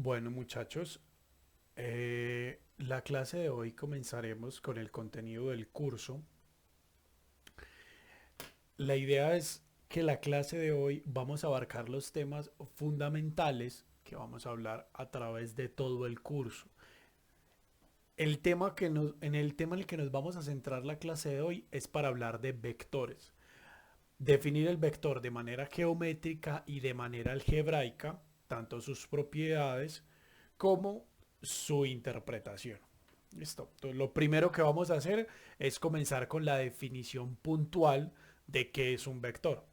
Bueno, muchachos, la clase de hoy comenzaremos con el contenido del curso. La idea es que la clase de hoy vamos a abarcar los temas fundamentales que vamos a hablar a través de todo el curso. En el tema en el que nos vamos a centrar la clase de hoy es para hablar de vectores. Definir el vector de manera geométrica y de manera algebraica, tanto sus propiedades como su interpretación. Listo. Entonces, lo primero que vamos a hacer es comenzar con la definición puntual de qué es un vector.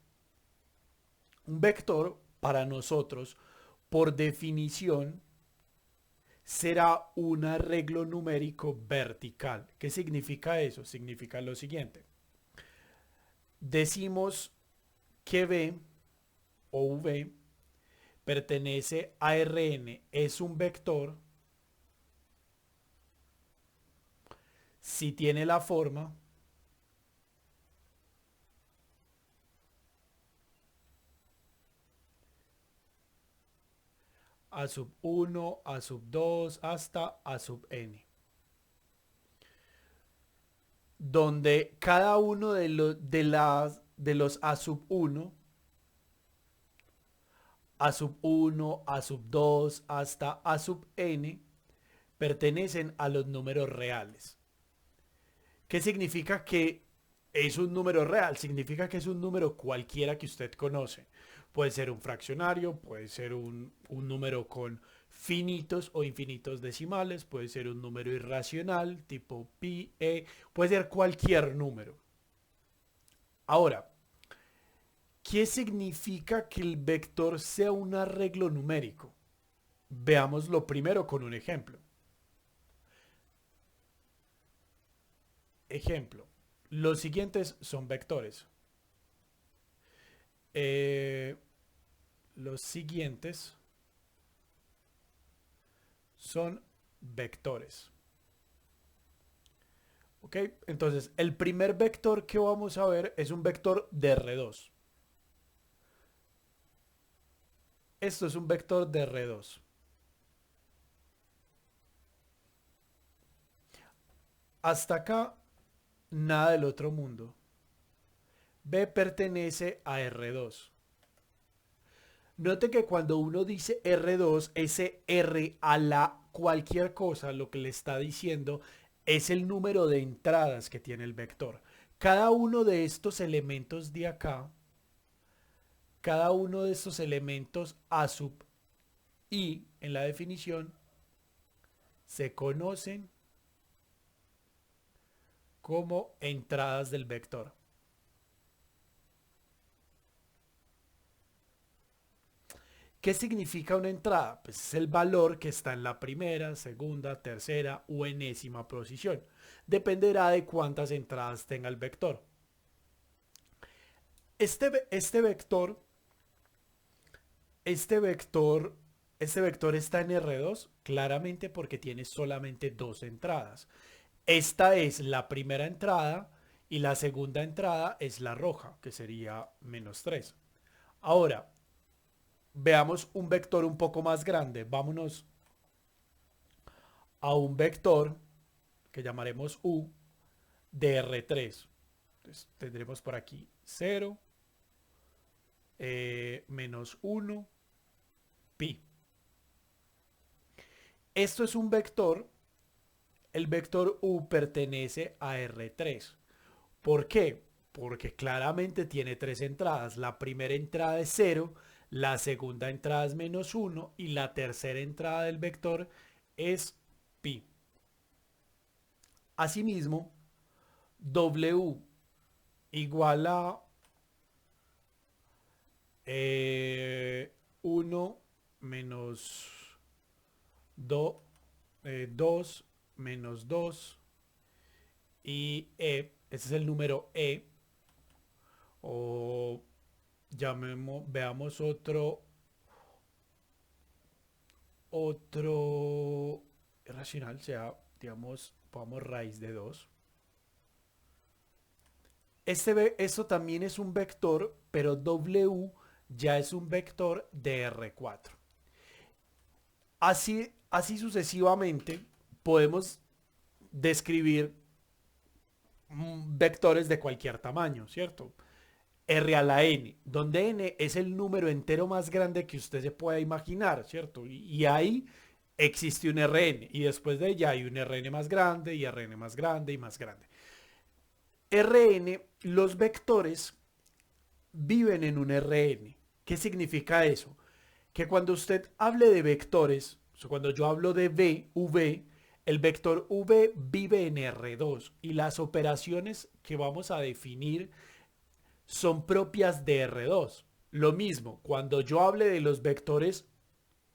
Un vector, para nosotros, por definición, será un arreglo numérico vertical. ¿Qué significa eso? Significa lo siguiente. Decimos que B o V pertenece a Rn, es un vector si tiene la forma a sub 1, a sub 2 hasta a sub n, donde cada uno de los a sub 1, a sub 1, a sub 2 hasta a sub n pertenecen a los números reales. ¿Qué significa que es un número real? Significa que es un número cualquiera que usted conoce. Puede ser un fraccionario, puede ser un número con finitos o infinitos decimales, puede ser un número irracional tipo pi, puede ser cualquier número. Ahora, ¿qué significa que el vector sea un arreglo numérico? Veámoslo primero con un ejemplo. Ejemplo, los siguientes son vectores. Eh, los siguientes son vectores. ¿Ok? Entonces, el primer vector que vamos a ver es un vector de R2. Esto es un vector de R2. Hasta acá, nada del otro mundo. B pertenece a R2. Note que cuando uno dice R2, ese R a la cualquier cosa, lo que le está diciendo es el número de entradas que tiene el vector. Cada uno de estos elementos de acá, cada uno de estos elementos a sub i en la definición, se conocen como entradas del vector. ¿Qué significa una entrada? Pues es el valor que está en la primera, segunda, tercera o enésima posición. Dependerá de cuántas entradas tenga el vector. Este vector, este vector, este vector está en R2 claramente porque tiene solamente dos entradas. Esta es la primera entrada y la segunda entrada es la roja, que sería -3. Ahora, veamos un vector un poco más grande. Vámonos a un vector que llamaremos U de R3. Entonces, tendremos por aquí 0, -1, pi. Esto es un vector. El vector U pertenece a R3. ¿Por qué? Porque claramente tiene tres entradas. La primera entrada es 0, la segunda entrada es -1 y la tercera entrada del vector es pi. Asimismo, W igual a 1 menos 2 menos 2 y E, ese es el número E, o veamos otro racional, sea, digamos, pongamos raíz de 2. Eso también es un vector, pero W ya es un vector de R4. Así sucesivamente podemos describir vectores de cualquier tamaño, ¿cierto? R a la n, donde n es el número entero más grande que usted se pueda imaginar, ¿cierto? Y ahí existe un Rn, y después de ella hay un Rn más grande, y Rn más grande, y más grande. Rn, los vectores viven en un Rn. ¿Qué significa eso? Que cuando usted hable de vectores, o sea, cuando yo hablo de v, el vector v vive en R2 y las operaciones que vamos a definir son propias de R2. Lo mismo, cuando yo hable de los vectores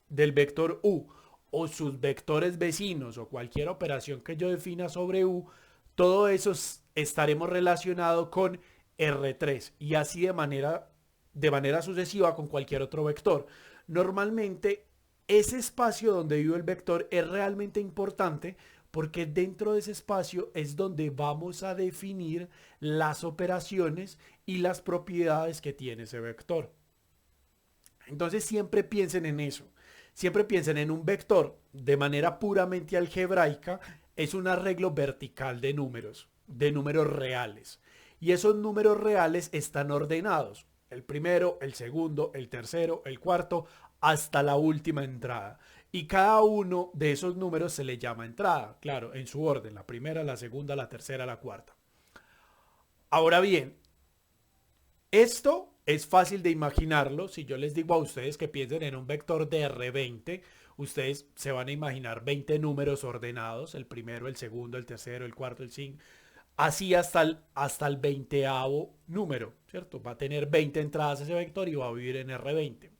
del vector u o sus vectores vecinos o cualquier operación que yo defina sobre u, todo eso estaremos relacionado con R3 y así de manera sucesiva con cualquier otro vector. Normalmente ese espacio donde vive el vector es realmente importante porque dentro de ese espacio es donde vamos a definir las operaciones y las propiedades que tiene ese vector. Entonces siempre piensen en eso. Siempre piensen en un vector de manera puramente algebraica. Es un arreglo vertical de números reales. Y esos números reales están ordenados. El primero, el segundo, el tercero, el cuarto, hasta la última entrada. Y cada uno de esos números se le llama entrada, claro, en su orden, la primera, la segunda, la tercera, la cuarta. Ahora bien, esto es fácil de imaginarlo. Si yo les digo a ustedes que piensen en un vector de R20, ustedes se van a imaginar 20 números ordenados, el primero, el segundo, el tercero, el cuarto, el 5, así hasta el 20avo número, ¿cierto? Va a tener 20 entradas ese vector y va a vivir en R20.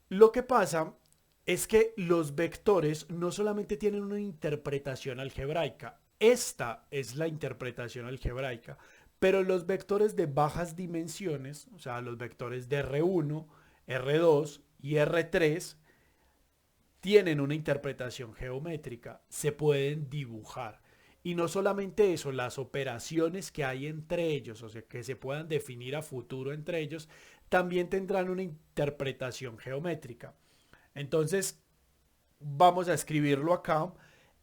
Lo que pasa es que los vectores no solamente tienen una interpretación algebraica, esta es la interpretación algebraica, pero los vectores de bajas dimensiones, o sea, los vectores de R1, R2 y R3, tienen una interpretación geométrica, se pueden dibujar. Y no solamente eso, las operaciones que hay entre ellos, o sea, que se puedan definir a futuro entre ellos, también tendrán una interpretación geométrica. Entonces, vamos a escribirlo acá.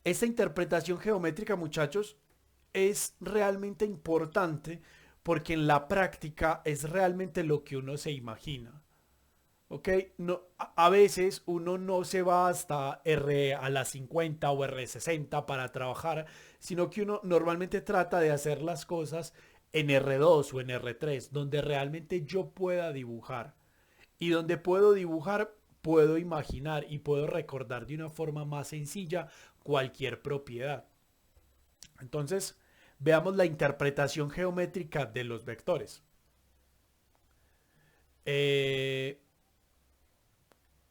Esta interpretación geométrica, muchachos, es realmente importante porque en la práctica es realmente lo que uno se imagina. ¿Ok? No, a veces uno no se va hasta R a la 50 o R60 para trabajar, sino que uno normalmente trata de hacer las cosas en R2 o en R3, donde realmente yo pueda dibujar. Y donde puedo dibujar, puedo imaginar y puedo recordar de una forma más sencilla cualquier propiedad. Entonces, veamos la interpretación geométrica de los vectores. Eh,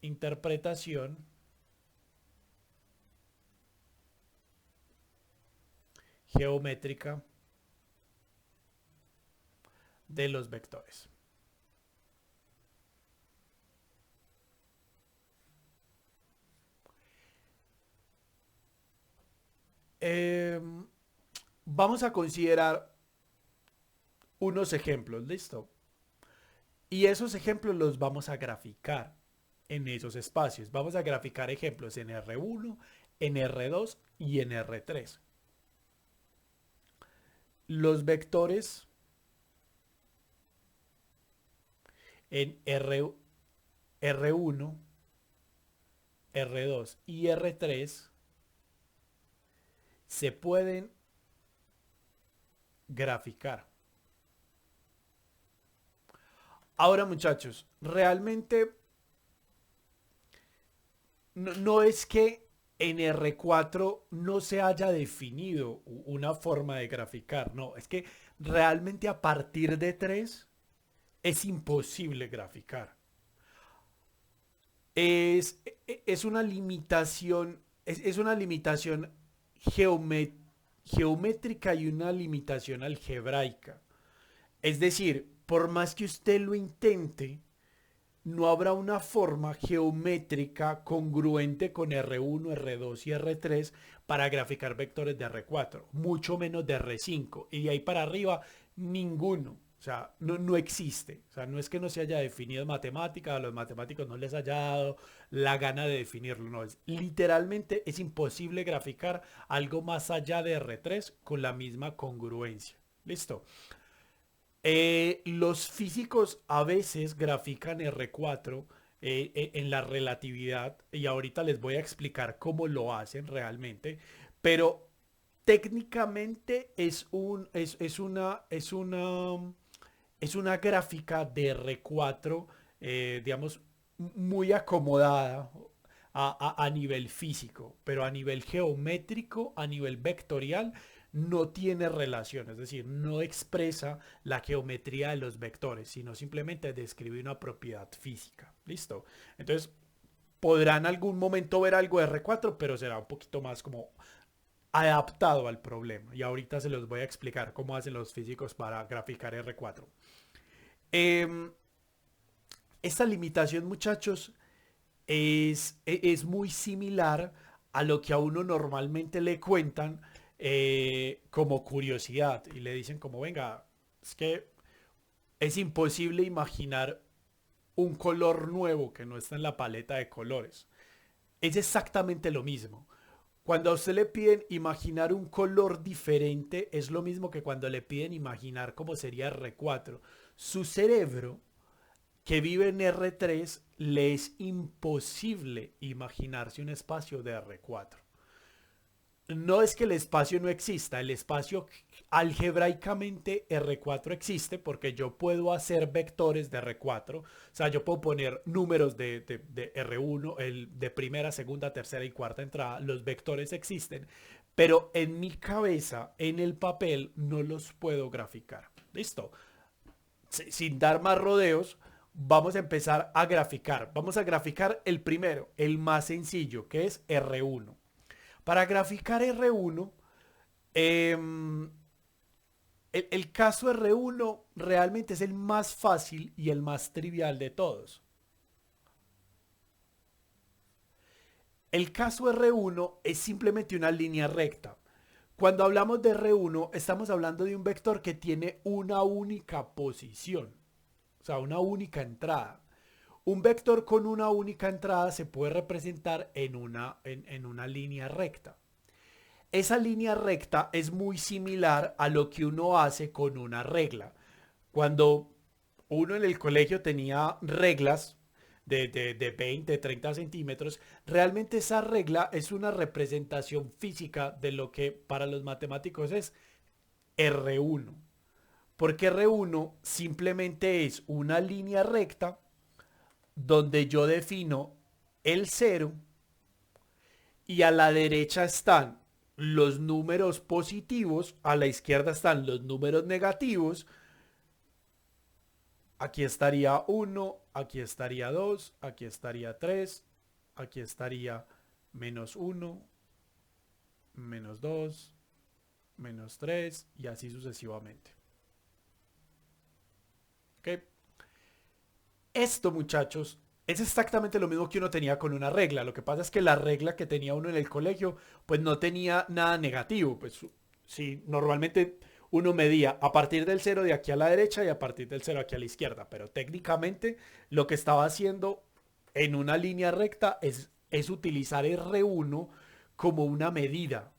interpretación geométrica de los vectores. Eh, vamos a considerar unos ejemplos, ¿listo? Y esos ejemplos los vamos a graficar en esos espacios. Vamos a graficar ejemplos en R1, en R2 y en R3. Los vectores en R1, R2 y R3 se pueden graficar. Ahora, muchachos, realmente no es que en R4 no se haya definido una forma de graficar, no, es que realmente a partir de 3 es imposible graficar. Es una limitación, es una limitación geométrica y una limitación algebraica. Es decir, por más que usted lo intente, no habrá una forma geométrica congruente con R1, R2 y R3 para graficar vectores de R4, mucho menos de R5. Y de ahí para arriba, ninguno. sea, no existe. O sea, no es que no se haya definido en matemática, a los matemáticos no les haya dado la gana de definirlo. No, literalmente es imposible graficar algo más allá de R3 con la misma congruencia. ¿Listo? Los físicos a veces grafican R4 en la relatividad y ahorita les voy a explicar cómo lo hacen realmente, pero técnicamente es una gráfica de R4, digamos, muy acomodada a nivel físico, pero a nivel geométrico, a nivel vectorial, no tiene relación, es decir, no expresa la geometría de los vectores, sino simplemente describe una propiedad física. ¿Listo? Entonces, podrán en algún momento ver algo de R4, pero será un poquito más como adaptado al problema. Y ahorita se los voy a explicar cómo hacen los físicos para graficar R4. Eh, esta limitación, muchachos, es muy similar a lo que a uno normalmente le cuentan como curiosidad. Y le dicen como, venga, es que es imposible imaginar un color nuevo que no está en la paleta de colores. Es exactamente lo mismo. Cuando a usted le piden imaginar un color diferente, es lo mismo que cuando le piden imaginar cómo sería R4. Su cerebro, que vive en R3, le es imposible imaginarse un espacio de R4. No es que el espacio no exista, el espacio algebraicamente R4 existe porque yo puedo hacer vectores de R4, o sea, yo puedo poner números de R1, de primera, segunda, tercera y cuarta entrada, los vectores existen, pero en mi cabeza, en el papel, no los puedo graficar. ¿Listo? Sin dar más rodeos, vamos a empezar a graficar. Vamos a graficar el primero, el más sencillo, que es R1. Para graficar R1, el caso R1 realmente es el más fácil y el más trivial de todos. El caso R1 es simplemente una línea recta. Cuando hablamos de R1, estamos hablando de un vector que tiene una única posición, o sea, una única entrada. Un vector con una única entrada se puede representar en una línea recta. Esa línea recta es muy similar a lo que uno hace con una regla. Cuando uno en el colegio tenía reglas de 20, 30 centímetros, realmente esa regla es una representación física de lo que para los matemáticos es R1. Porque R1 simplemente es una línea recta donde yo defino el cero y a la derecha están los números positivos, a la izquierda están los números negativos. Aquí estaría 1, aquí estaría 2, aquí estaría 3, aquí estaría menos 1, menos 2, menos 3 y así sucesivamente. ¿Ok? Esto, muchachos, es exactamente lo mismo que uno tenía con una regla. Lo que pasa es que la regla que tenía uno en el colegio, pues no tenía nada negativo. Pues sí, normalmente uno medía a partir del cero de aquí a la derecha y a partir del cero aquí a la izquierda. Pero técnicamente lo que estaba haciendo en una línea recta es utilizar R1 como una medida.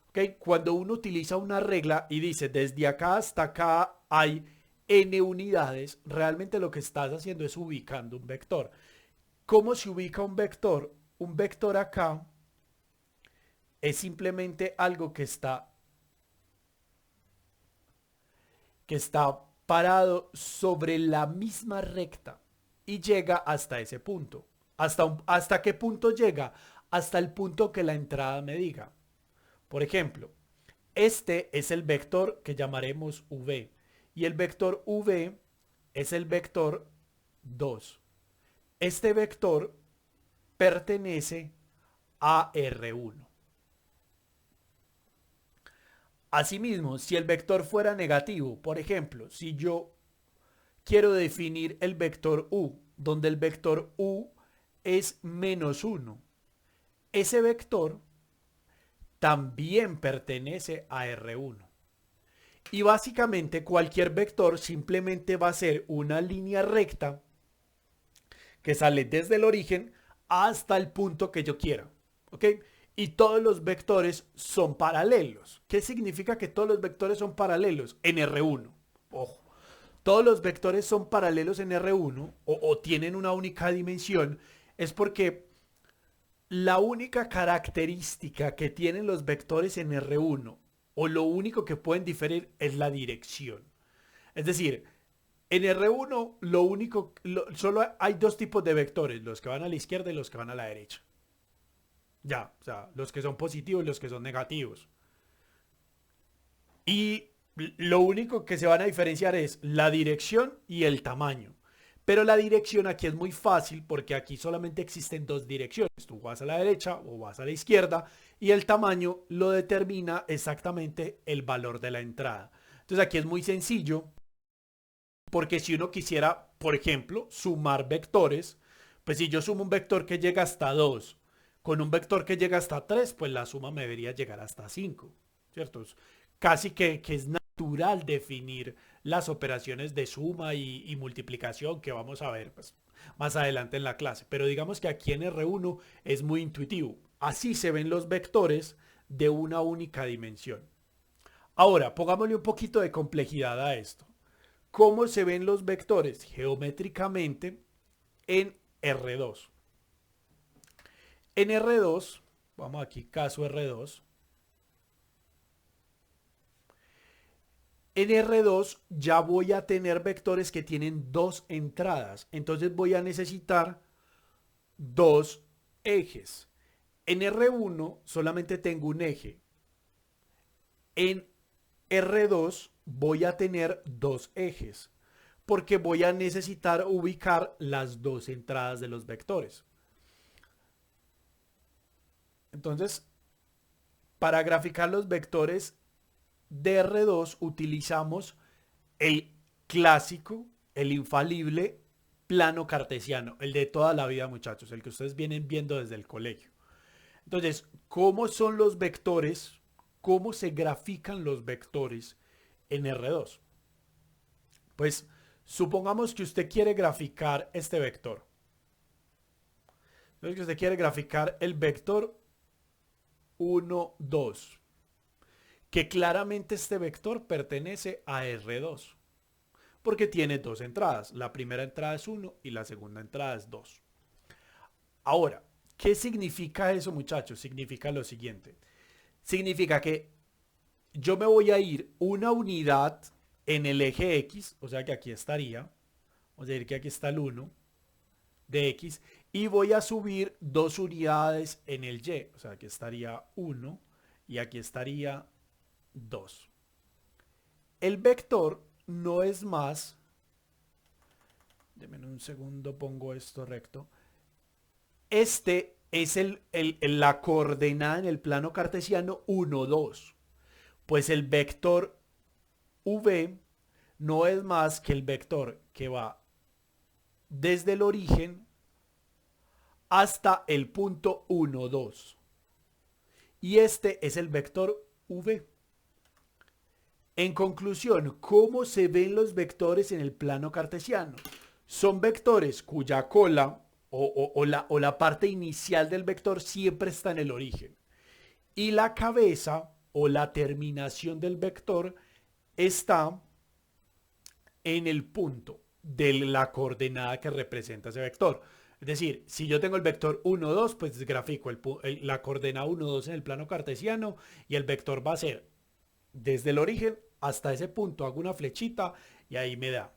¿Okay? Cuando uno utiliza una regla y dice desde acá hasta acá hay n unidades, realmente lo que estás haciendo es ubicando un vector. ¿Cómo se ubica un vector? Un vector acá es simplemente algo que está parado sobre la misma recta y llega hasta ese punto. ¿Hasta qué punto llega? Hasta el punto que la entrada me diga. Por ejemplo, este es el vector que llamaremos v y el vector v es el vector 2. Este vector pertenece a R1. Asimismo, si el vector fuera negativo, por ejemplo, si yo quiero definir el vector u, donde el vector u es menos 1, ese vector también pertenece a R1. Y básicamente cualquier vector simplemente va a ser una línea recta que sale desde el origen hasta el punto que yo quiera. ¿Ok? Y todos los vectores son paralelos. ¿Qué significa que todos los vectores son paralelos? En R1. Ojo. Todos los vectores son paralelos en R1 o tienen una única dimensión. Es porque la única característica que tienen los vectores en R1 o lo único que pueden diferir es la dirección. Es decir, en R1 solo hay dos tipos de vectores, los que van a la izquierda y los que van a la derecha. Ya, o sea, los que son positivos y los que son negativos. Y lo único que se van a diferenciar es la dirección y el tamaño. Pero la dirección aquí es muy fácil porque aquí solamente existen dos direcciones. Tú vas a la derecha o vas a la izquierda y el tamaño lo determina exactamente el valor de la entrada. Entonces aquí es muy sencillo porque si uno quisiera, por ejemplo, sumar vectores, pues si yo sumo un vector que llega hasta 2 con un vector que llega hasta 3, pues la suma me debería llegar hasta 5, ¿cierto? Casi que es natural definir las operaciones de suma y multiplicación que vamos a ver pues, más adelante en la clase. Pero digamos que aquí en R1 es muy intuitivo. Así se ven los vectores de una única dimensión. Ahora, pongámosle un poquito de complejidad a esto. ¿Cómo se ven los vectores geométricamente en R2? En R2, vamos aquí, caso R2. En R2 ya voy a tener vectores que tienen dos entradas. Entonces voy a necesitar dos ejes. En R1 solamente tengo un eje. En R2 voy a tener dos ejes. Porque voy a necesitar ubicar las dos entradas de los vectores. Entonces, para graficar los vectores de R2 utilizamos el clásico, el infalible plano cartesiano, el de toda la vida, muchachos, el que ustedes vienen viendo desde el colegio. Entonces, ¿cómo son los vectores? ¿Cómo se grafican los vectores en R2? Pues supongamos que usted quiere graficar este vector. Entonces, que usted quiere graficar el vector 1, 2. Que claramente este vector pertenece a R2. Porque tiene dos entradas. La primera entrada es 1 y la segunda entrada es 2. Ahora, ¿qué significa eso, muchachos? Significa lo siguiente. Significa que yo me voy a ir una unidad en el eje X, o sea que aquí estaría, vamos a decir que aquí está el 1 de X, y voy a subir dos unidades en el Y, o sea que estaría 1 y aquí estaría 2. El vector no es más, denme un segundo, pongo esto recto. Este es la coordenada en el plano cartesiano 1, 2. Pues el vector V no es más que el vector que va desde el origen hasta el punto 1, 2. Y este es el vector V. En conclusión, ¿cómo se ven los vectores en el plano cartesiano? Son vectores cuya cola o la parte inicial del vector siempre está en el origen. Y la cabeza o la terminación del vector está en el punto de la coordenada que representa ese vector. Es decir, si yo tengo el vector 1, 2, pues grafico la coordenada 1, 2 en el plano cartesiano y el vector va a ser desde el origen hasta ese punto, hago una flechita y ahí me da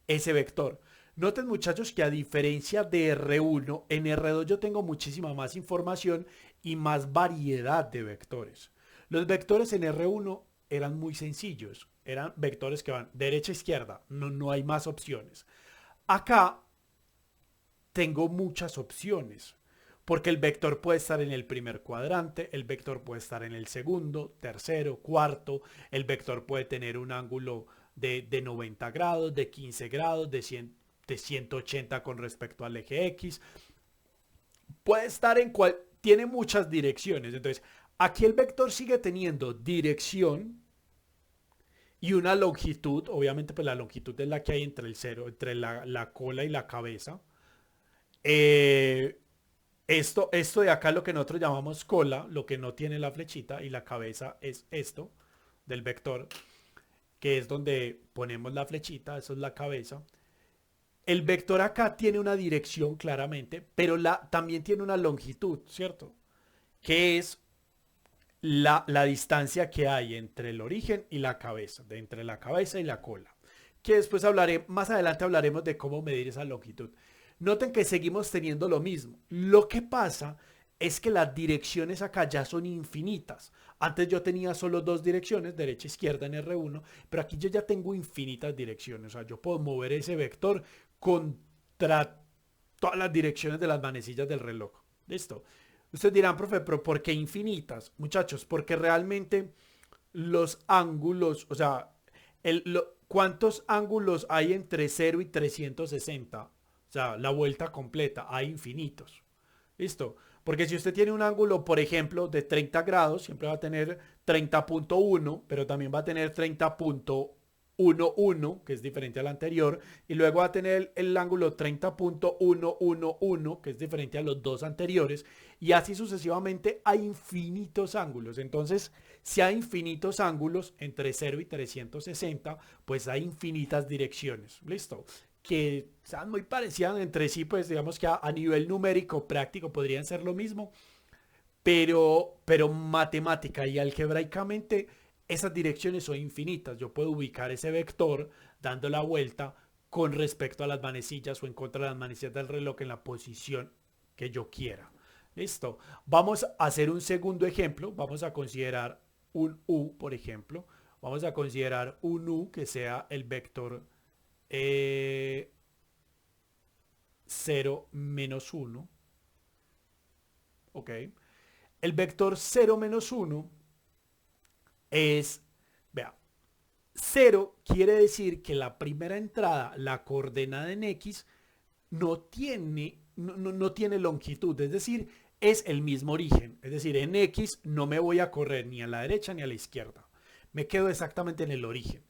ese vector. Noten, muchachos, que a diferencia de R1, en R2 yo tengo muchísima más información y más variedad de vectores. Los vectores en R1 eran muy sencillos, eran vectores que van derecha a izquierda, no hay más opciones. Acá tengo muchas opciones. Porque el vector puede estar en el primer cuadrante, el vector puede estar en el segundo, tercero, cuarto, el vector puede tener un ángulo de 90 grados, de 15 grados, de 180 con respecto al eje X. Puede estar tiene muchas direcciones. Entonces, aquí el vector sigue teniendo dirección y una longitud, obviamente pues la longitud es la que hay entre el cero, entre la cola y la cabeza. Eh, esto de acá, lo que nosotros llamamos cola, lo que no tiene la flechita, y la cabeza es esto del vector, que es donde ponemos la flechita, eso es la cabeza. El vector acá tiene una dirección claramente, pero también tiene una longitud, ¿cierto? Que es la distancia que hay entre el origen y la cabeza, de entre la cabeza y la cola. Que después hablaré, más adelante hablaremos de cómo medir esa longitud. Noten que seguimos teniendo lo mismo. Lo que pasa es que las direcciones acá ya son infinitas. Antes yo tenía solo dos direcciones, derecha e izquierda en R1, pero aquí yo ya tengo infinitas direcciones. O sea, yo puedo mover ese vector contra todas las direcciones de las manecillas del reloj. ¿Listo? Ustedes dirán, profe, pero ¿por qué infinitas? Muchachos, porque realmente los ángulos, o sea, ¿cuántos ángulos hay entre 0 y 360? O sea, la vuelta completa, hay infinitos. ¿Listo? Porque si usted tiene un ángulo, por ejemplo, de 30 grados, siempre va a tener 30.1, pero también va a tener 30.11, que es diferente al anterior, y luego va a tener el ángulo 30.111, que es diferente a los dos anteriores, y así sucesivamente hay infinitos ángulos. Entonces, si hay infinitos ángulos entre 0 y 360, pues hay infinitas direcciones. ¿Listo? Que sean muy parecidas entre sí, pues digamos que a nivel numérico práctico podrían ser lo mismo, pero matemática y algebraicamente esas direcciones son infinitas. Yo puedo ubicar ese vector dando la vuelta con respecto a las manecillas o en contra de las manecillas del reloj en la posición que yo quiera. Listo. Vamos a hacer un segundo ejemplo. Vamos a considerar un U, por ejemplo. Vamos a considerar un U que sea el vector 0 menos 1. Ok. El vector 0 menos 1 es, vea, 0 quiere decir que la primera entrada, la coordenada en X, no tiene longitud, es decir, es el mismo origen. Es decir, en X no me voy a correr ni a la derecha ni a la izquierda. Me quedo exactamente en el origen.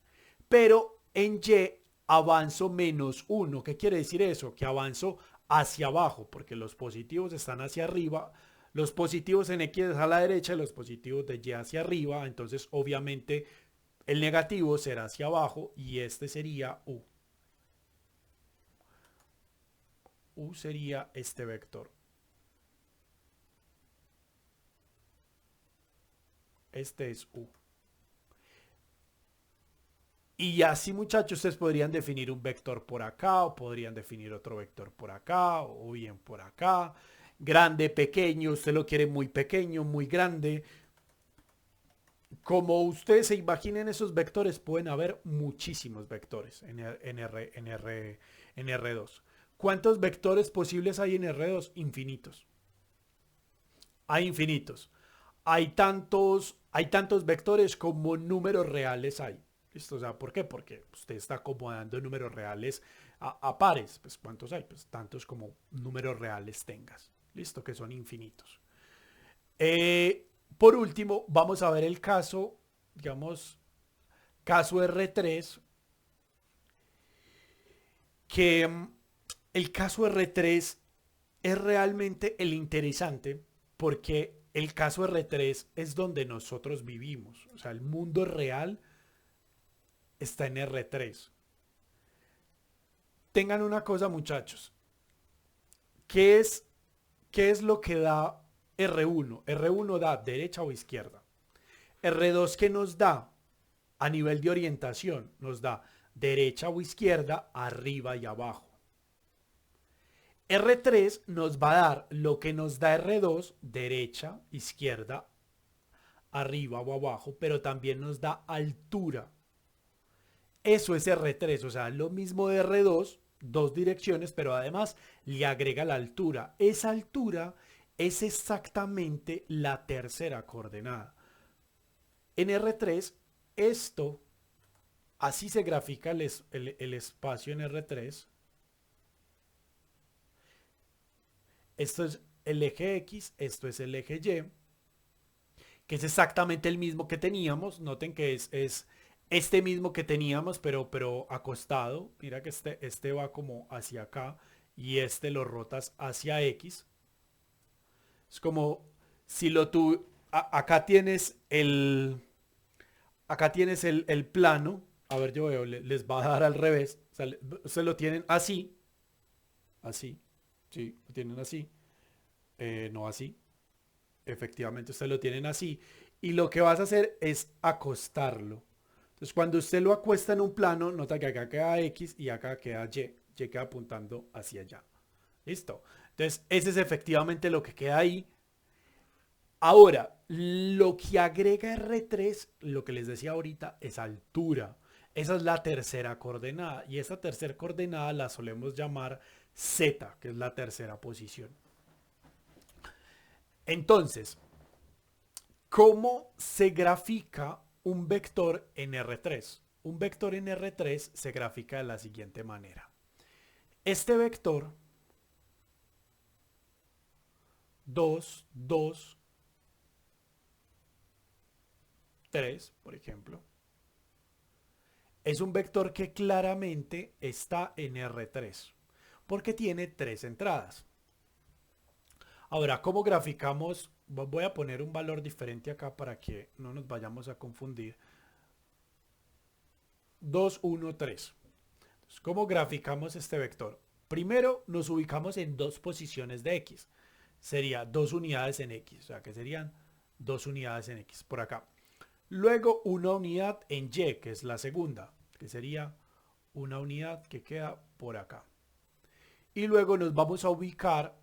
Pero en Y avanzo menos 1. ¿Qué quiere decir eso? Que avanzo hacia abajo, porque los positivos están hacia arriba, los positivos en X a la derecha y los positivos de Y hacia arriba. Entonces, obviamente, el negativo será hacia abajo y este sería U. U sería este vector. Este es U. Y así, muchachos, ustedes podrían definir un vector por acá, o podrían definir otro vector por acá, o bien por acá. Grande, pequeño, usted lo quiere muy pequeño, muy grande. Como ustedes se imaginen esos vectores, pueden haber muchísimos vectores en R2. ¿Cuántos vectores posibles hay en R2? Infinitos. Hay infinitos. Hay tantos vectores como números reales hay. ¿Listo? O sea, ¿por qué? Porque usted está acomodando números reales a pares. Pues ¿cuántos hay? Pues tantos como números reales tengas. ¿Listo? Que son infinitos. Por último, vamos a ver el caso, digamos, caso R3, que el caso R3 es realmente el interesante porque el caso R3 es donde nosotros vivimos. O sea, el mundo real está en R3. Tengan una cosa, muchachos. ¿Qué es, qué es lo que da R1? R1 da derecha o izquierda. R2, ¿qué nos da? A nivel de orientación, nos da derecha o izquierda, arriba y abajo. R3 nos va a dar lo que nos da R2, derecha, izquierda, arriba o abajo, pero también nos da altura. Eso es R3, o sea, lo mismo de R2, dos direcciones, pero además le agrega la altura. Esa altura es exactamente la tercera coordenada. En R3, esto, así se grafica el espacio en R3. Esto es el eje X, esto es el eje Y, que es exactamente el mismo que teníamos. Noten que es este mismo que teníamos, pero acostado. Mira que este va como hacia acá y este lo rotas hacia X. Es como si lo tú, acá tienes el plano. A ver, yo veo, les va a dar al revés. O sea, se lo tienen así, así, sí, lo tienen así, no así. Efectivamente, ustedes lo tienen así. Y lo que vas a hacer es acostarlo. Entonces, cuando usted lo acuesta en un plano, nota que acá queda X y acá queda Y. Y queda apuntando hacia allá. ¿Listo? Entonces, ese es efectivamente lo que queda ahí. Ahora, lo que agrega R3, lo que les decía ahorita, es altura. Esa es la tercera coordenada. Y esa tercera coordenada la solemos llamar Z, que es la tercera posición. Entonces, ¿cómo se grafica un vector en R3? Un vector en R3 se grafica de la siguiente manera. Este vector 2, 2, 3, por ejemplo, es un vector que claramente está en R3 porque tiene 3 entradas. Ahora, ¿cómo graficamos? Voy a poner un valor diferente acá para que no nos vayamos a confundir. 2, 1, 3. Entonces, ¿cómo graficamos este vector? Primero nos ubicamos en dos posiciones de X. Sería 2 unidades en X. O sea, que serían 2 unidades en X por acá. Luego una unidad en Y, que es la segunda, que sería una unidad que queda por acá. Y luego nos vamos a ubicar,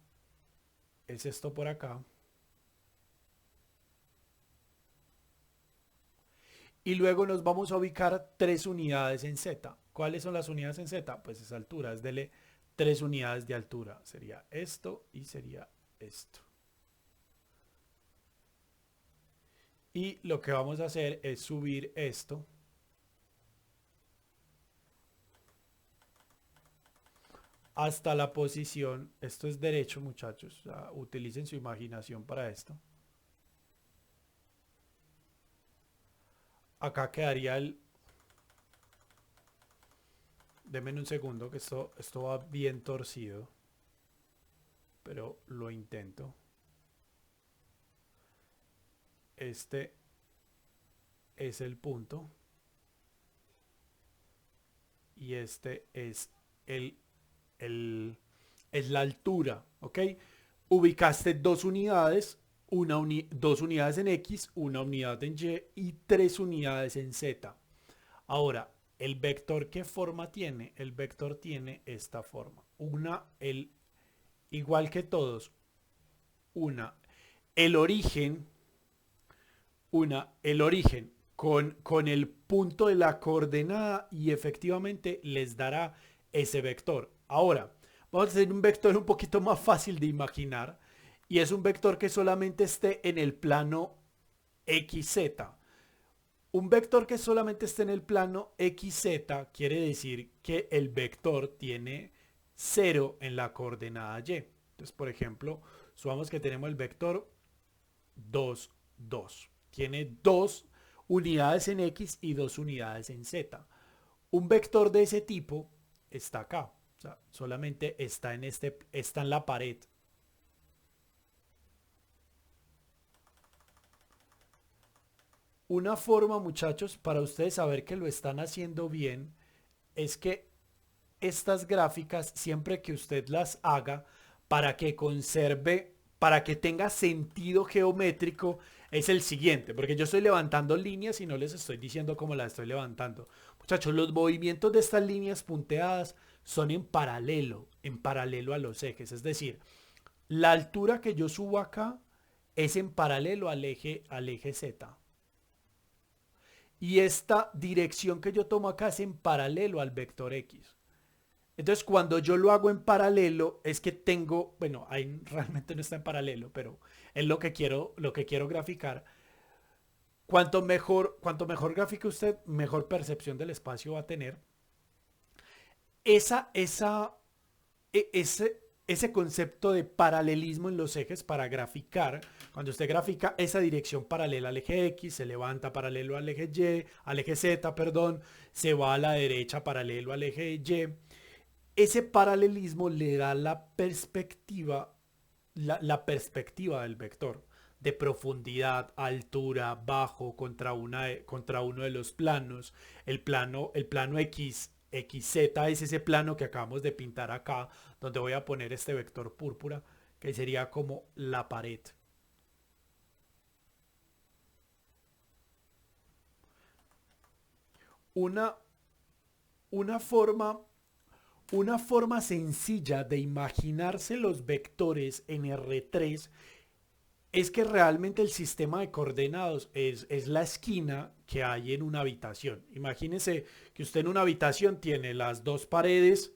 es esto por acá. Y luego nos vamos a ubicar 3 unidades en Z. ¿Cuáles son las unidades en Z? Pues esa altura, es dele 3 unidades de altura. Sería esto y sería esto. Y lo que vamos a hacer es subir esto hasta la posición, esto es derecho muchachos, o sea, utilicen su imaginación para esto. Acá quedaría denme un segundo que esto va bien torcido, pero lo intento. Este es el punto y este es es la altura, ¿ok? Ubicaste dos unidades, dos unidades en X, una unidad en Y y 3 unidades en Z. Ahora, ¿el vector qué forma tiene? El vector tiene esta forma. Igual que todos, una, el origen, el origen con el punto de la coordenada y efectivamente les dará ese vector. Ahora, vamos a hacer un vector un poquito más fácil de imaginar y es un vector que solamente esté en el plano XZ. Un vector que solamente esté en el plano XZ quiere decir que el vector tiene 0 en la coordenada Y. Entonces, por ejemplo, supongamos que tenemos el vector 2, 2. Tiene 2 unidades en X y 2 unidades en Z. Un vector de ese tipo está acá. O sea, solamente está está en la pared. Una forma, muchachos, para ustedes saber que lo están haciendo bien, es que estas gráficas, siempre que usted las haga, para que conserve, para que tenga sentido geométrico, es el siguiente, porque yo estoy levantando líneas y no les estoy diciendo cómo las estoy levantando. Muchachos, los movimientos de estas líneas punteadas son en paralelo a los ejes, es decir, la altura que yo subo acá es en paralelo al eje Z. Y esta dirección que yo tomo acá es en paralelo al vector X. Entonces, cuando yo lo hago en paralelo, es que tengo, bueno, ahí realmente no está en paralelo, pero es lo que quiero graficar. Cuanto mejor grafique usted, mejor percepción del espacio va a tener. Esa, esa, ese, ese concepto de paralelismo en los ejes para graficar. Cuando usted grafica esa dirección paralela al eje X, se levanta paralelo al eje Y, al eje Z, perdón, se va a la derecha paralelo al eje Y. Ese paralelismo le da la perspectiva, la perspectiva del vector, de profundidad, altura, bajo, contra uno de los planos. El plano X, XZ es ese plano que acabamos de pintar acá, donde voy a poner este vector púrpura, que sería como la pared. Una, una forma Una forma sencilla de imaginarse los vectores en R3 es que realmente el sistema de coordenados es la esquina que hay en una habitación. Imagínese que usted en una habitación tiene las dos paredes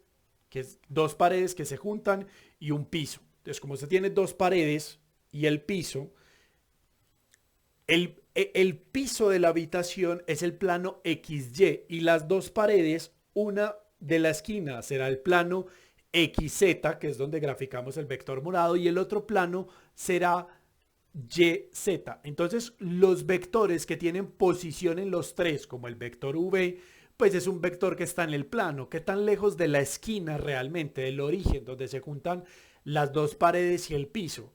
que se juntan y un piso. Entonces, como usted tiene dos paredes y el piso, el piso de la habitación es el plano XY y las dos paredes, una de la esquina será el plano XZ, que es donde graficamos el vector morado, y el otro plano será YZ. Entonces, los vectores que tienen posición en los tres, como el vector V, pues es un vector que está en el plano. ¿Qué tan lejos de la esquina realmente, del origen, donde se juntan las dos paredes y el piso?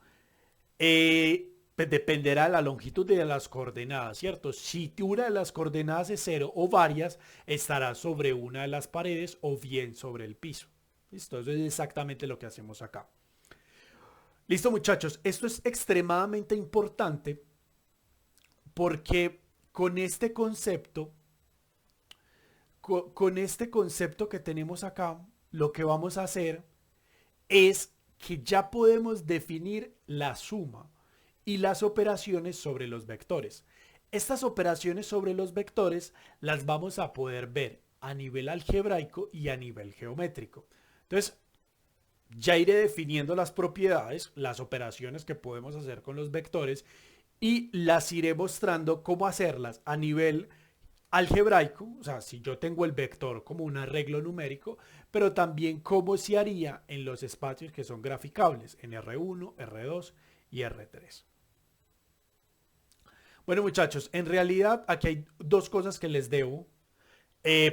Pues dependerá de la longitud de las coordenadas, ¿cierto? Si una de las coordenadas es 0 o varias, estará sobre una de las paredes o bien sobre el piso. ¿Listo? Eso es exactamente lo que hacemos acá. Listo, muchachos. Esto es extremadamente importante porque con este concepto, con este concepto que tenemos acá, lo que vamos a hacer es que ya podemos definir la suma y las operaciones sobre los vectores. Estas operaciones sobre los vectores las vamos a poder ver a nivel algebraico y a nivel geométrico. Entonces, ya iré definiendo las propiedades, las operaciones que podemos hacer con los vectores y las iré mostrando cómo hacerlas a nivel algebraico, o sea, si yo tengo el vector como un arreglo numérico, pero también cómo se haría en los espacios que son graficables, en R1, R2 y R3. Bueno, muchachos, en realidad aquí hay dos cosas que les debo.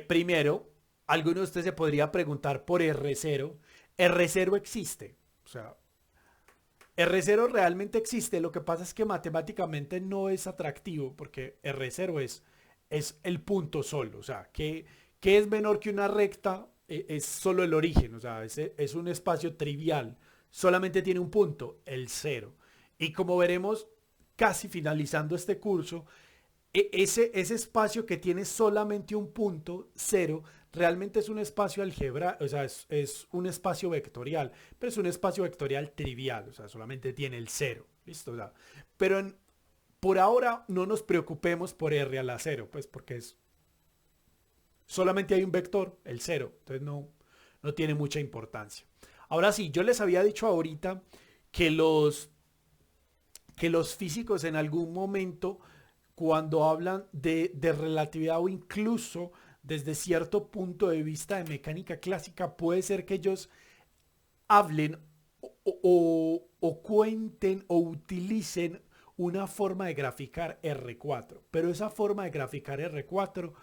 Primero, alguno de ustedes se podría preguntar por R0. R0 existe, o sea, R0 realmente existe, lo que pasa es que matemáticamente no es atractivo porque R0 es el punto solo, o sea, que es menor que una recta, es solo el origen, o sea, es un espacio trivial, solamente tiene un punto, el cero. Y como veremos, casi finalizando este curso, ese espacio que tiene solamente un punto, cero, realmente es un espacio algebra, o sea, es un espacio vectorial, pero es un espacio vectorial trivial, o sea, solamente tiene el cero, ¿listo? O sea, pero por ahora no nos preocupemos por R a la cero, pues porque solamente hay un vector, el cero, entonces no tiene mucha importancia. Ahora sí, yo les había dicho ahorita que los físicos en algún momento, cuando hablan de relatividad o incluso desde cierto punto de vista de mecánica clásica, puede ser que ellos hablen o cuenten o utilicen una forma de graficar R4, pero esa forma de graficar R4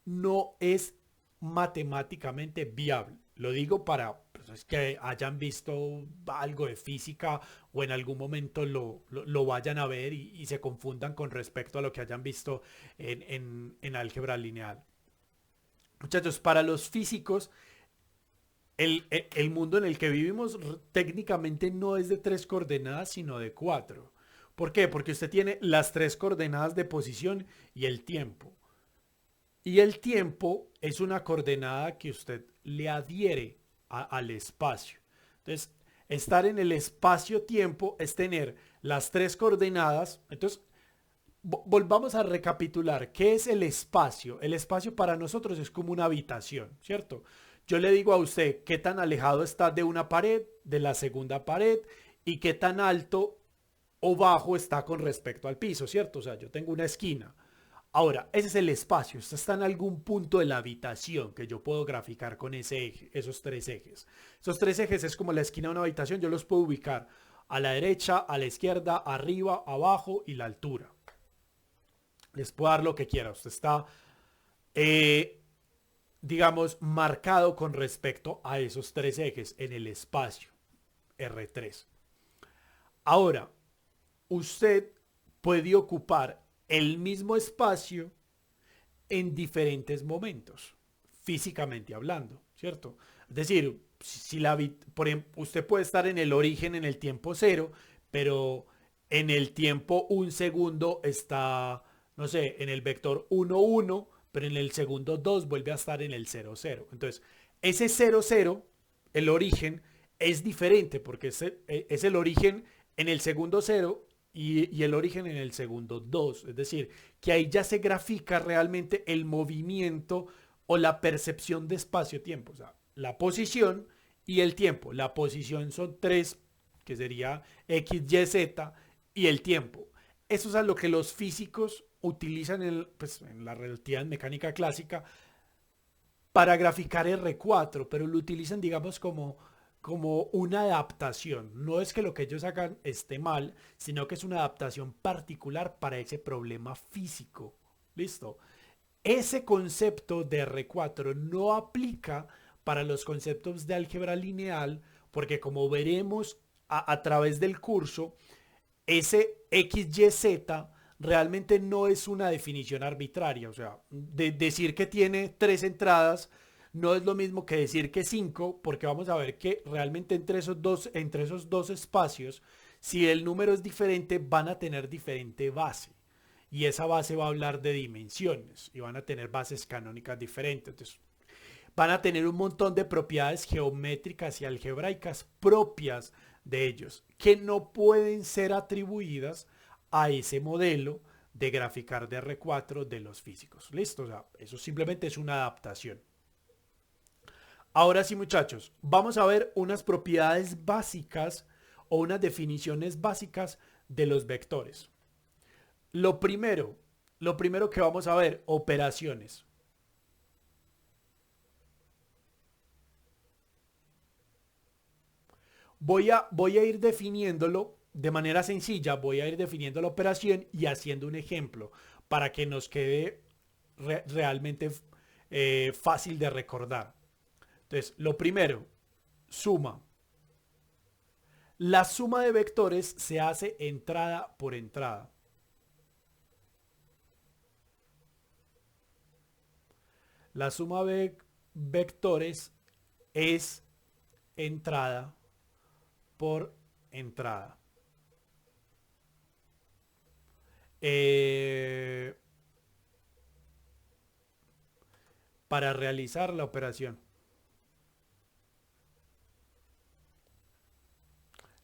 no es matemáticamente viable. Lo digo para pues, que hayan visto algo de física o en algún momento lo vayan a ver y se confundan con respecto a lo que hayan visto en álgebra lineal. Muchachos, para los físicos, el mundo en el que vivimos técnicamente no es de 3 coordenadas, sino de 4. ¿Por qué? Porque usted tiene las 3 coordenadas de posición y el tiempo. Y el tiempo es una coordenada que usted le adhiere al espacio. Entonces, estar en el espacio-tiempo es tener las 3 coordenadas. Entonces, volvamos a recapitular. ¿Qué es el espacio? El espacio para nosotros es como una habitación, ¿cierto? Yo le digo a usted qué tan alejado está de una pared, de la segunda pared, y qué tan alto o bajo está con respecto al piso, ¿cierto? O sea, yo tengo una esquina. Ahora, ese es el espacio. Esto está en algún punto de la habitación que yo puedo graficar con ese eje, esos tres ejes. Esos tres ejes es como la esquina de una habitación. Yo los puedo ubicar a la derecha, a la izquierda, arriba, abajo y la altura. Les puedo dar lo que quiera. Usted está, eh, digamos, marcado con respecto a esos tres ejes en el espacio R3. Ahora, usted puede ocupar el mismo espacio en diferentes momentos, físicamente hablando, ¿cierto? Es decir, si la, por ejemplo, usted puede estar en el origen en el tiempo cero, pero en el tiempo un segundo está, no sé, en el vector 1, 1, pero en el segundo 2 vuelve a estar en el 0, 0. Entonces, ese 0, 0, el origen, es diferente porque es el origen en el segundo 0 y el origen en el segundo 2. Es decir, que ahí ya se grafica realmente el movimiento o la percepción de espacio-tiempo. O sea, la posición y el tiempo. La posición son 3, que sería X, Y, Z, y el tiempo. Eso es a lo que los físicos utilizan pues, en la relatividad mecánica clásica para graficar R4, pero lo utilizan, digamos, como una adaptación. No es que lo que ellos hagan esté mal, sino que es una adaptación particular para ese problema físico. ¿Listo? Ese concepto de R4 no aplica para los conceptos de álgebra lineal, porque como veremos a través del curso, ese XYZ realmente no es una definición arbitraria. O sea, decir que tiene tres entradas no es lo mismo que decir que cinco, porque vamos a ver que realmente entre esos dos espacios, si el número es diferente, van a tener diferente base. Y esa base va a hablar de dimensiones y van a tener bases canónicas diferentes. Entonces, van a tener un montón de propiedades geométricas y algebraicas propias de ellos, que no pueden ser atribuidas a ese modelo de graficar de R4 de los físicos. ¿Listo? O sea, eso simplemente es una adaptación. Ahora sí, muchachos, vamos a ver unas propiedades básicas o unas definiciones básicas de los vectores. Lo primero, lo primero que vamos a ver, operaciones. Voy a ir definiéndolo de manera sencilla, voy a ir definiendo la operación y haciendo un ejemplo para que nos quede realmente fácil de recordar. Entonces, lo primero, suma. La suma de vectores se hace entrada por entrada. La suma de vectores es entrada por entrada. Eh, para realizar la operación.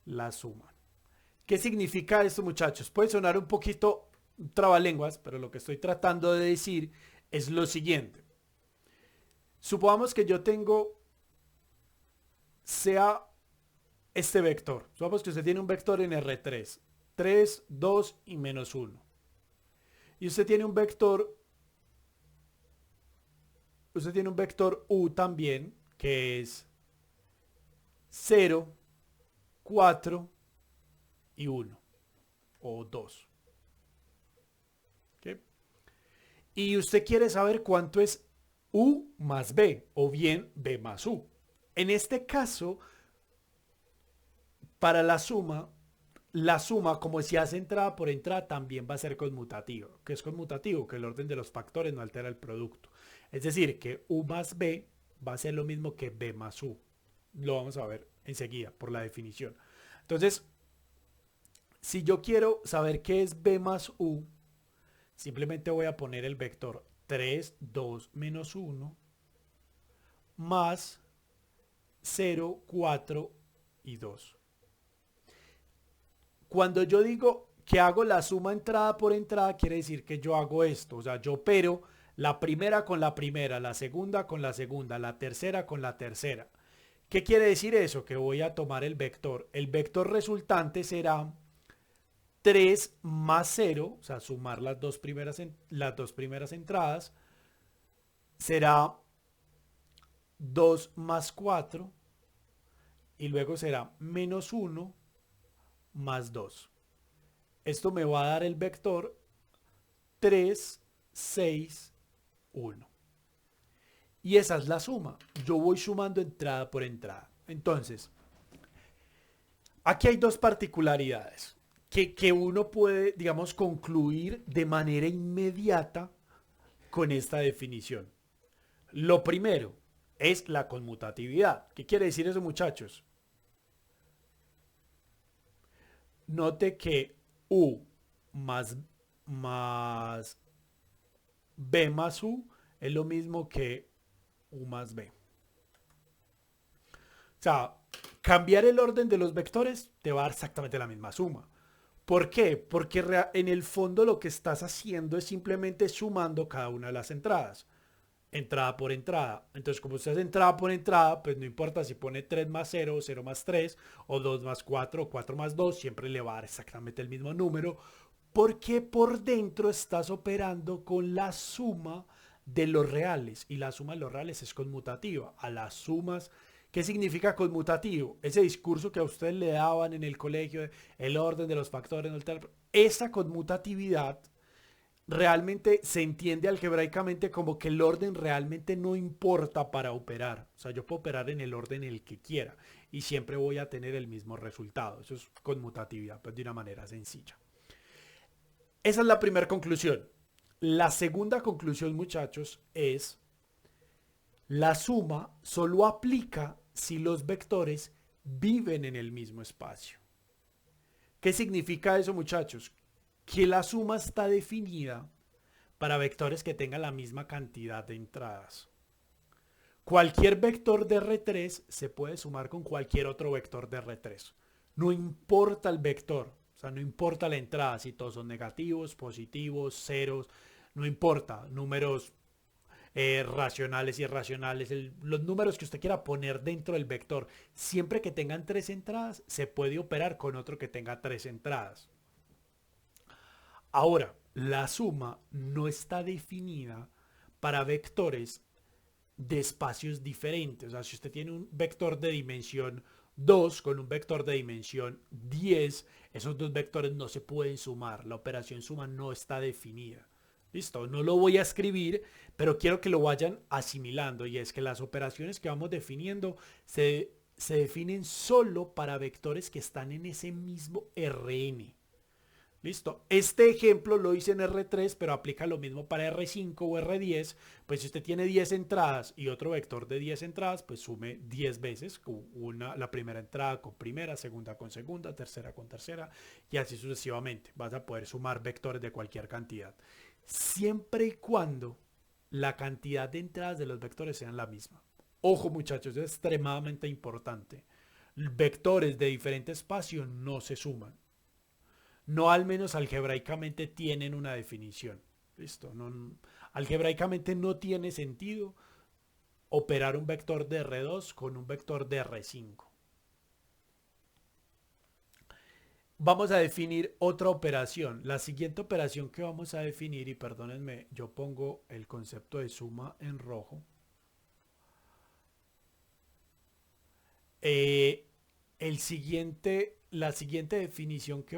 La suma. ¿Qué significa esto, muchachos? Puede sonar un poquito trabalenguas, pero lo que estoy tratando de decir es lo siguiente. Supongamos que yo tengo, sea este vector. Supongamos que usted tiene un vector en R3. 3, 2 y menos 1. Y usted tiene un vector U también, que es 0, 4 y 1 o 2. ¿Okay? Y usted quiere saber cuánto es U más B o bien B más U. En este caso, para la suma como se hace entrada por entrada también va a ser conmutativo. ¿Qué es conmutativo? Que el orden de los factores no altera el producto. Es decir, que U más B va a ser lo mismo que B más U. Lo vamos a ver enseguida por la definición. Entonces, si yo quiero saber qué es B más U, simplemente voy a poner el vector 3, 2, menos 1 más 0, 4 y 2. Cuando yo digo que hago la suma entrada por entrada, quiere decir que yo hago esto. O sea, yo opero la primera con la primera, la segunda con la segunda, la tercera con la tercera. ¿Qué quiere decir eso? Que voy a tomar el vector. El vector resultante será 3 más 0, o sea, sumar las dos primeras entradas, será 2 más 4 y luego será menos 1 más 2. Esto me va a dar el vector 3, 6, 1. Y esa es la suma. Yo voy sumando entrada por entrada. Entonces, aquí hay dos particularidades que uno puede, digamos, concluir de manera inmediata con esta definición. Lo primero es la conmutatividad. ¿Qué quiere decir eso, muchachos? Note que U más, más B más U es lo mismo que U más B. O sea, cambiar el orden de los vectores te va a dar exactamente la misma suma. ¿Por qué? Porque en el fondo lo que estás haciendo es simplemente sumando cada una de las entradas. Entrada por entrada. Entonces, como usted hace entrada por entrada, pues no importa si pone 3 más 0, 0 más 3, o 2 más 4, o 4 más 2, siempre le va a dar exactamente el mismo número, porque por dentro estás operando con la suma de los reales, y la suma de los reales es conmutativa. A las sumas, ¿qué significa conmutativo? Ese discurso que a ustedes le daban en el colegio, el orden de los factores, esa conmutatividad realmente se entiende algebraicamente como que el orden realmente no importa para operar. O sea, yo puedo operar en el orden en el que quiera y siempre voy a tener el mismo resultado. Eso es conmutatividad, pues de una manera sencilla. Esa es la primera conclusión. La segunda conclusión, muchachos, es la suma solo aplica si los vectores viven en el mismo espacio. ¿Qué significa eso, muchachos? Que la suma está definida para vectores que tengan la misma cantidad de entradas. Cualquier vector de R3 se puede sumar con cualquier otro vector de R3. No importa el vector, o sea, no importa la entrada, si todos son negativos, positivos, ceros, no importa, números racionales y irracionales, los números que usted quiera poner dentro del vector, siempre que tengan tres entradas, se puede operar con otro que tenga tres entradas. Ahora, la suma no está definida para vectores de espacios diferentes. O sea, si usted tiene un vector de dimensión 2 con un vector de dimensión 10, esos dos vectores no se pueden sumar. La operación suma no está definida. Listo, no lo voy a escribir, pero quiero que lo vayan asimilando. Y es que las operaciones que vamos definiendo se definen solo para vectores que están en ese mismo Rn. Listo. Este ejemplo lo hice en R3, pero aplica lo mismo para R5 o R10. Pues si usted tiene 10 entradas y otro vector de 10 entradas, pues sume 10 veces. La primera entrada con primera, segunda con segunda, tercera con tercera y así sucesivamente. Vas a poder sumar vectores de cualquier cantidad. Siempre y cuando la cantidad de entradas de los vectores sean la misma. Ojo, muchachos, es extremadamente importante. Vectores de diferente espacio no se suman. No, al menos algebraicamente tienen una definición. Listo. No, algebraicamente no tiene sentido operar un vector de R2 con un vector de R5. Vamos a definir otra operación. La siguiente operación que vamos a definir, y perdónenme, yo pongo el concepto de suma en rojo. La siguiente definición que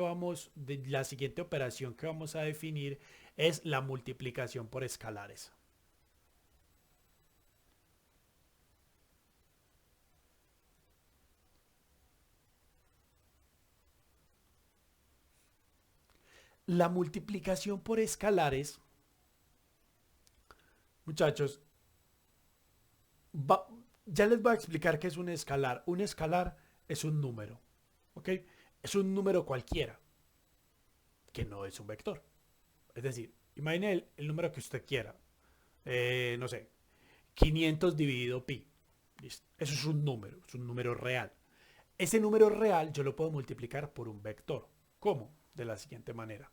la siguiente operación que vamos a definir es la multiplicación por escalares. La multiplicación por escalares, muchachos, ya les voy a explicar qué es un escalar. Un escalar es un número, ¿ok? Es un número cualquiera, que no es un vector. Es decir, imagine el número que usted quiera. No sé, 500 dividido pi. ¿Listo? Eso es un número real. Ese número real yo lo puedo multiplicar por un vector. ¿Cómo? De la siguiente manera.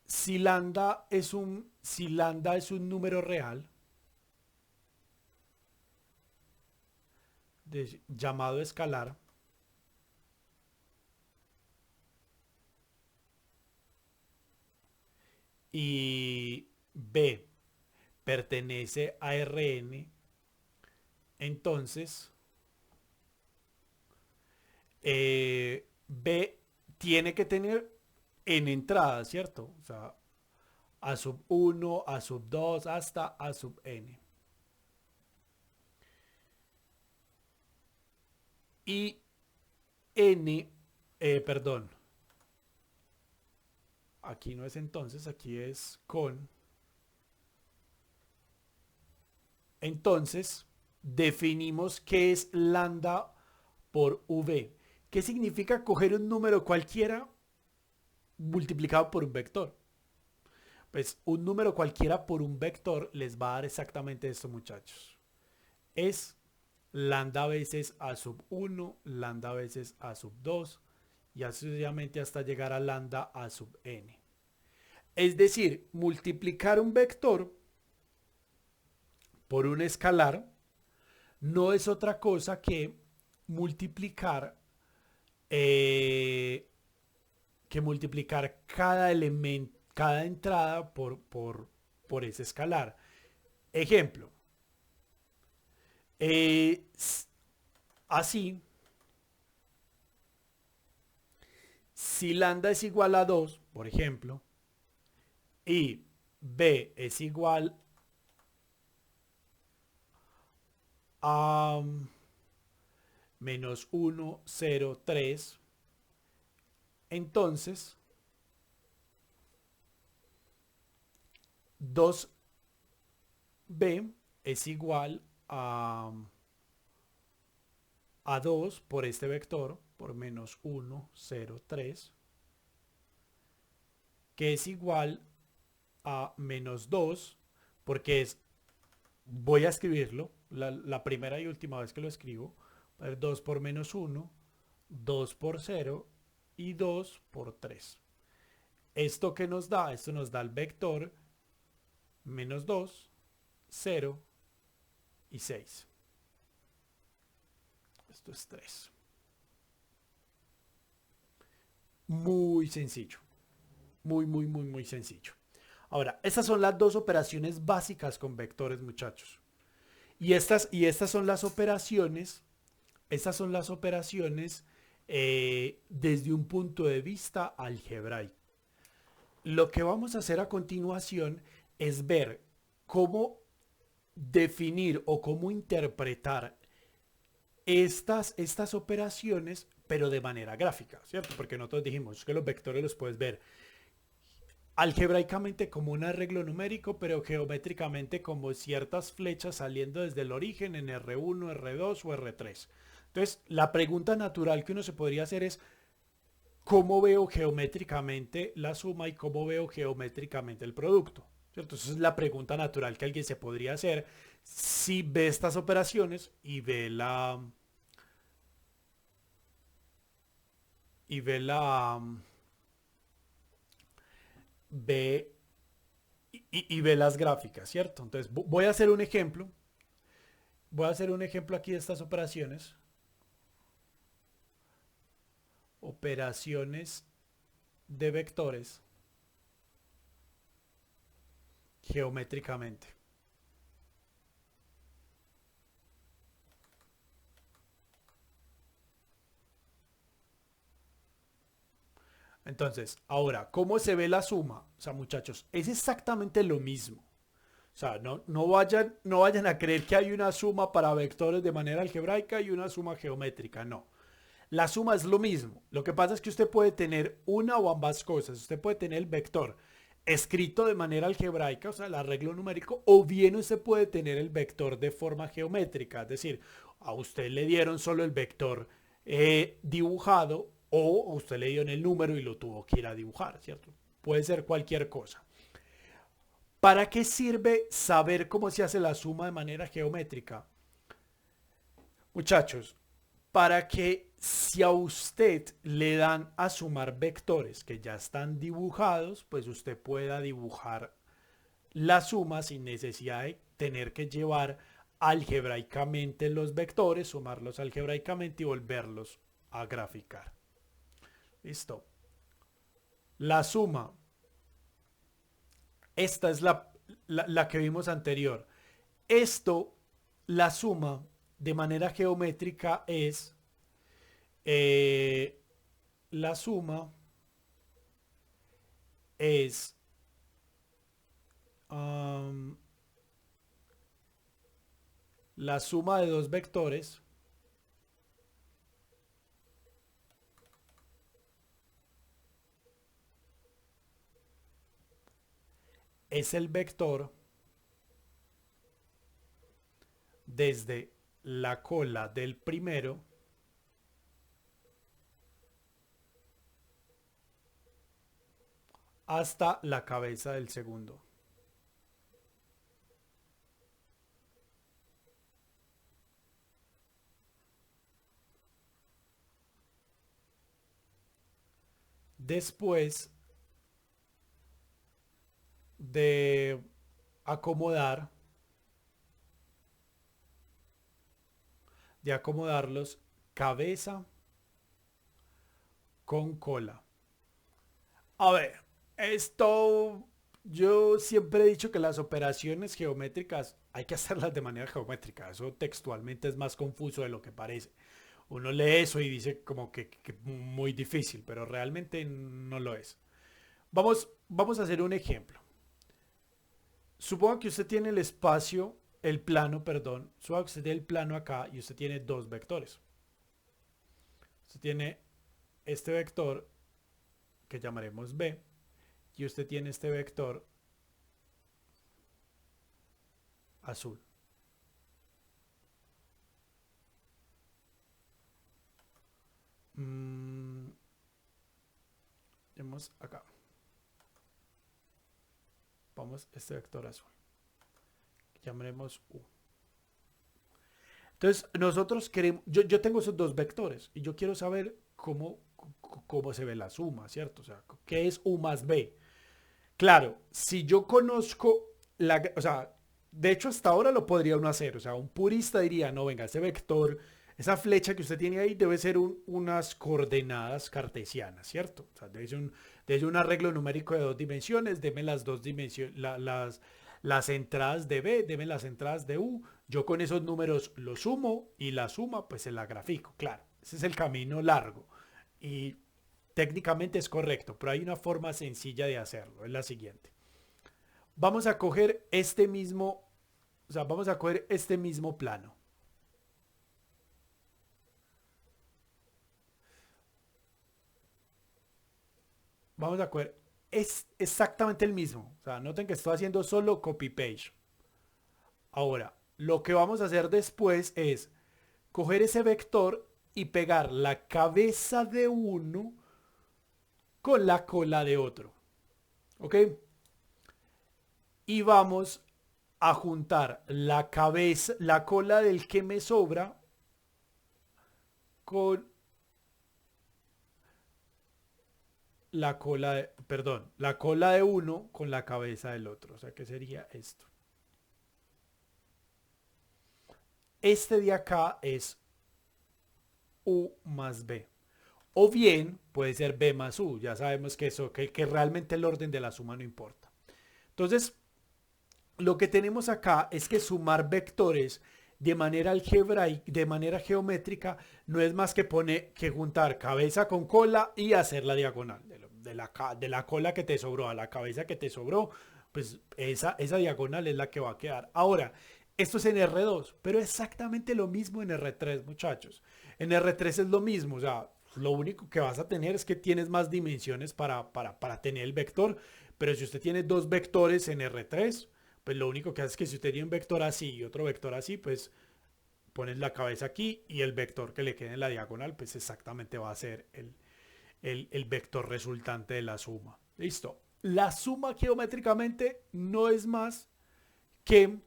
Si lambda es un número real, llamado escalar, y B pertenece a Rn, entonces B tiene que tener n entradas, ¿cierto? O sea, a sub 1, a sub 2, hasta a sub n. Y n, perdón, aquí no es entonces, aquí es con. Entonces, definimos qué es lambda por v. ¿Qué significa coger un número cualquiera multiplicado por un vector? Pues un número cualquiera por un vector les va a dar exactamente esto, muchachos. Es lambda veces a sub 1, lambda veces a sub 2 y así sucesivamente hasta llegar a lambda a sub n. Es decir, multiplicar un vector por un escalar no es otra cosa que multiplicar eh, cada elemento, cada entrada por ese escalar. Ejemplo, eh, así, si lambda es igual a 2, por ejemplo, y b es igual a menos 1, 0, 3, entonces 2b es igual a 2 por este vector, por menos 1, 0, 3, que es igual a menos 2, porque es, voy a escribirlo, la primera y última vez que lo escribo, 2 por menos 1, 2 por 0 y 2 por 3. ¿Esto qué nos da? Esto nos da el vector menos 2, 0 y 6. Esto es 3. Muy sencillo. Muy, muy, muy, muy sencillo. Ahora, estas son las dos operaciones básicas con vectores, muchachos. Y estas son las operaciones, desde un punto de vista algebraico. Lo que vamos a hacer a continuación es ver cómo definir o cómo interpretar estas operaciones, pero de manera gráfica, ¿cierto? Porque nosotros dijimos que los vectores los puedes ver algebraicamente como un arreglo numérico, pero geométricamente como ciertas flechas saliendo desde el origen en R1, R2 o R3. Entonces, la pregunta natural que uno se podría hacer es, ¿cómo veo geométricamente la suma y cómo veo geométricamente el producto? ¿Cierto? Esa es la pregunta natural que alguien se podría hacer si ve estas operaciones y ve la ve y ve las gráficas, ¿cierto? Entonces voy a hacer un ejemplo. Voy a hacer un ejemplo aquí de estas operaciones. Operaciones de vectores geométricamente. Entonces, ahora, ¿cómo se ve la suma? O sea, muchachos, es exactamente lo mismo. O sea, no vayan a creer que hay una suma para vectores de manera algebraica y una suma geométrica. No. La suma es lo mismo. Lo que pasa es que usted puede tener una o ambas cosas. Usted puede tener el vector escrito de manera algebraica, o sea, el arreglo numérico, o bien usted puede tener el vector de forma geométrica. Es decir, a usted le dieron solo el vector dibujado o a usted le dieron el número y lo tuvo que ir a dibujar, ¿cierto? Puede ser cualquier cosa. ¿Para qué sirve saber cómo se hace la suma de manera geométrica? Muchachos, para que si a usted le dan a sumar vectores que ya están dibujados, pues usted pueda dibujar la suma sin necesidad de tener que llevar algebraicamente los vectores, sumarlos algebraicamente y volverlos a graficar. Listo. La suma Esta es la que vimos anterior. Esto, la suma de manera geométrica es eh, la suma es um, la suma de dos vectores es el vector desde la cola del primero hasta la cabeza del segundo. Después de acomodar, de acomodarlos cabeza con cola. A ver, esto yo siempre he dicho que las operaciones geométricas hay que hacerlas de manera geométrica. Eso textualmente es más confuso de lo que parece. Uno lee eso y dice como que muy difícil, pero realmente no lo es. Vamos a hacer un ejemplo. Suponga que usted tiene el espacio, el plano, perdón. Suponga que usted tiene el plano acá y usted tiene dos vectores. Usted tiene este vector que llamaremos B y usted tiene este vector azul. Vemos acá. Vamos este vector azul. Llamaremos U. Entonces, nosotros queremos, yo tengo esos dos vectores y yo quiero saber cómo se ve la suma, ¿cierto? O sea, ¿qué es U más B? Claro, si yo conozco o sea, de hecho hasta ahora lo podría uno hacer, o sea, un purista diría, no, venga, ese vector, esa flecha que usted tiene ahí debe ser unas coordenadas cartesianas, ¿cierto? O sea, debe ser un arreglo numérico de dos dimensiones, deme las dos dimensiones, las entradas de B, deme las entradas de U, yo con esos números lo sumo y la suma pues se la grafico, claro, ese es el camino largo. Y técnicamente es correcto, pero hay una forma sencilla de hacerlo, es la siguiente. Vamos a coger este mismo, o sea, vamos a coger este mismo plano. Vamos a coger, es exactamente el mismo. O sea, noten que estoy haciendo solo copy-paste. Ahora, lo que vamos a hacer después es coger ese vector y pegar la cabeza de uno con la cola de otro. ¿Ok? Y vamos a juntar la cabeza, la cola del que me sobra con la cola de, perdón, la cola de uno con la cabeza del otro. O sea, ¿qué sería esto? Este de acá es U más B. O bien puede ser B más U. Ya sabemos que eso, que realmente el orden de la suma no importa. Entonces, lo que tenemos acá es que sumar vectores de manera algebraica, de manera geométrica, no es más que que juntar cabeza con cola y hacer la diagonal. De la cola que te sobró a la cabeza que te sobró, pues esa diagonal es la que va a quedar. Ahora, esto es en R2, pero exactamente lo mismo en R3, muchachos. En R3 es lo mismo, o sea, lo único que vas a tener es que tienes más dimensiones para tener el vector, pero si usted tiene dos vectores en R3, pues lo único que hace es que si usted tiene un vector así y otro vector así, pues pones la cabeza aquí y el vector que le quede en la diagonal, pues exactamente va a ser el vector resultante de la suma. Listo. La suma geométricamente no es más que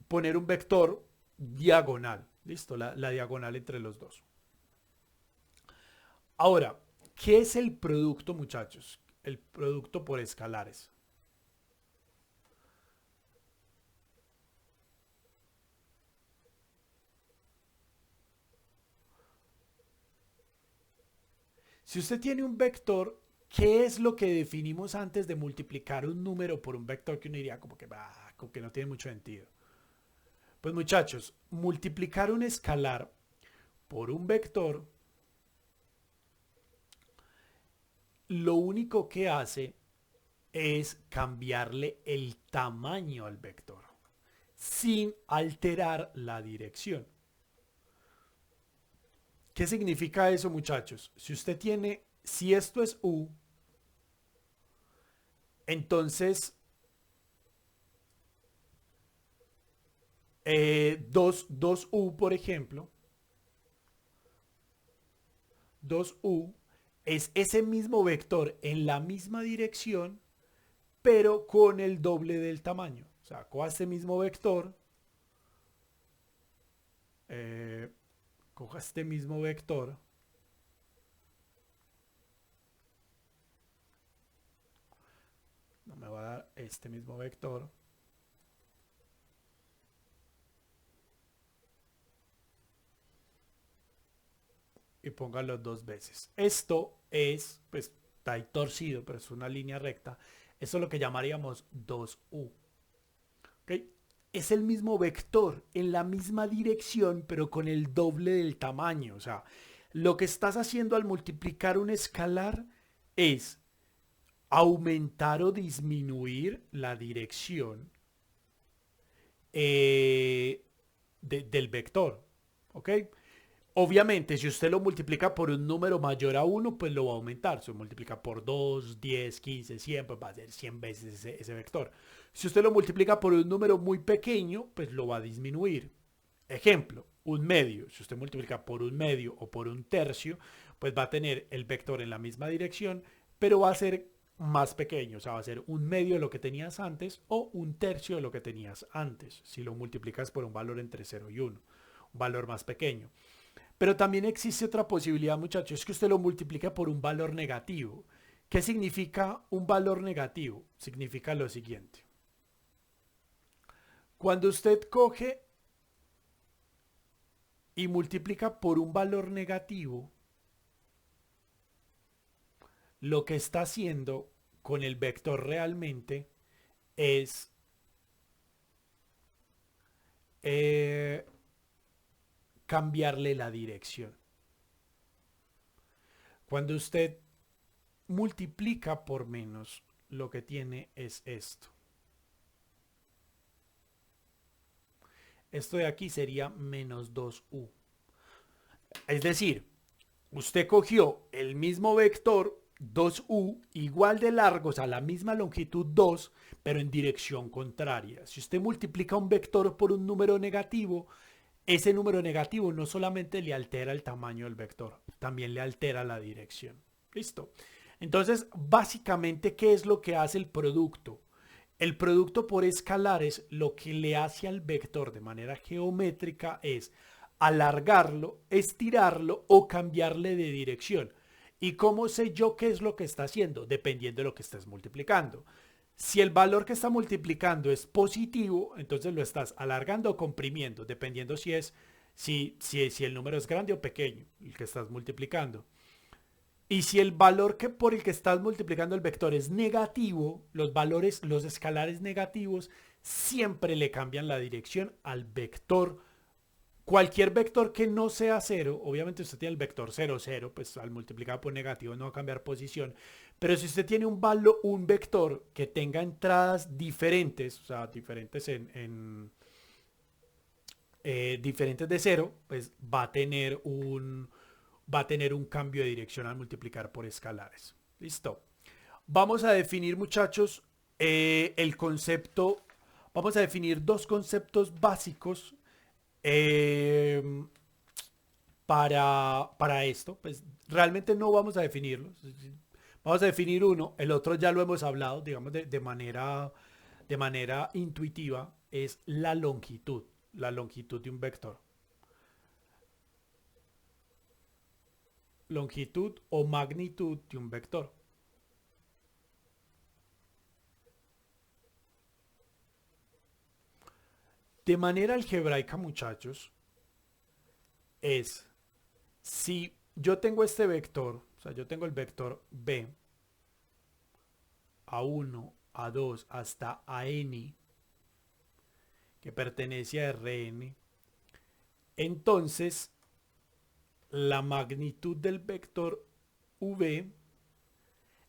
poner un vector diagonal. Listo, la diagonal entre los dos. Ahora, ¿qué es el producto, muchachos? El producto por escalares. Si usted tiene un vector ¿Qué es lo que definimos antes de multiplicar un número por un vector que uno diría como que no tiene mucho sentido? Pues muchachos, multiplicar un escalar por un vector, lo único que hace es cambiarle el tamaño al vector, sin alterar la dirección. ¿Qué significa eso, muchachos? Si esto es U, entonces 2U, por ejemplo, 2U es ese mismo vector en la misma dirección, pero con el doble del tamaño. O sea, coja este mismo vector, eh, coja este mismo vector, no me va a dar este mismo vector, y póngalo dos veces. Esto es, pues, está ahí torcido, pero es una línea recta. Eso es lo que llamaríamos 2U. ¿Ok? Es el mismo vector en la misma dirección, pero con el doble del tamaño. O sea, lo que estás haciendo al multiplicar un escalar es aumentar o disminuir la dirección del vector. ¿Ok? Obviamente, si usted lo multiplica por un número mayor a 1, pues lo va a aumentar. Si lo multiplica por 2, 10, 15, 100, pues va a ser 100 veces ese vector. Si usted lo multiplica por un número muy pequeño, pues lo va a disminuir. Ejemplo, un medio. Si usted multiplica por un medio o por un tercio, pues va a tener el vector en la misma dirección, pero va a ser más pequeño. O sea, va a ser un medio de lo que tenías antes o un tercio de lo que tenías antes. Si lo multiplicas por un valor entre 0 y 1, un valor más pequeño. Pero también existe otra posibilidad, muchachos, es que usted lo multiplique por un valor negativo. ¿Qué significa un valor negativo? Significa lo siguiente. Cuando usted coge y multiplica por un valor negativo, lo que está haciendo con el vector realmente es eh, cambiarle la dirección. Cuando usted multiplica por menos, lo que tiene es esto. Esto de aquí sería menos 2u. Es decir, usted cogió el mismo vector 2u igual de largo, o sea, la misma longitud 2, pero en dirección contraria. Si usted multiplica un vector por un número negativo, ese número negativo no solamente le altera el tamaño del vector, también le altera la dirección. ¿Listo? Entonces, básicamente, ¿qué es lo que hace el producto? El producto por escalares lo que le hace al vector de manera geométrica es alargarlo, estirarlo o cambiarle de dirección. ¿Y cómo sé yo qué es lo que está haciendo? Dependiendo de lo que estés multiplicando. Si el valor que está multiplicando es positivo, entonces lo estás alargando o comprimiendo, dependiendo si el número es grande o pequeño, el que estás multiplicando. Y si el valor por el que estás multiplicando el vector es negativo, los escalares negativos siempre le cambian la dirección al vector. Cualquier vector que no sea cero, obviamente usted tiene el vector 0, 0, pues al multiplicar por negativo no va a cambiar posición. Pero si usted tiene un vector que tenga entradas diferentes, o sea, diferentes de cero, pues va a tener un cambio de dirección al multiplicar por escalares. Listo. Vamos a definir, muchachos, el concepto. Vamos a definir dos conceptos básicos eh, para esto. Pues realmente no vamos a definirlos. Vamos a definir uno. El otro ya lo hemos hablado, digamos, de manera intuitiva. Es la longitud. La longitud de un vector. Longitud o magnitud de un vector. De manera algebraica, muchachos, es si yo tengo este vector, o sea, yo tengo el vector b, A1, A2 hasta AN, que pertenece a Rn, entonces la magnitud del vector v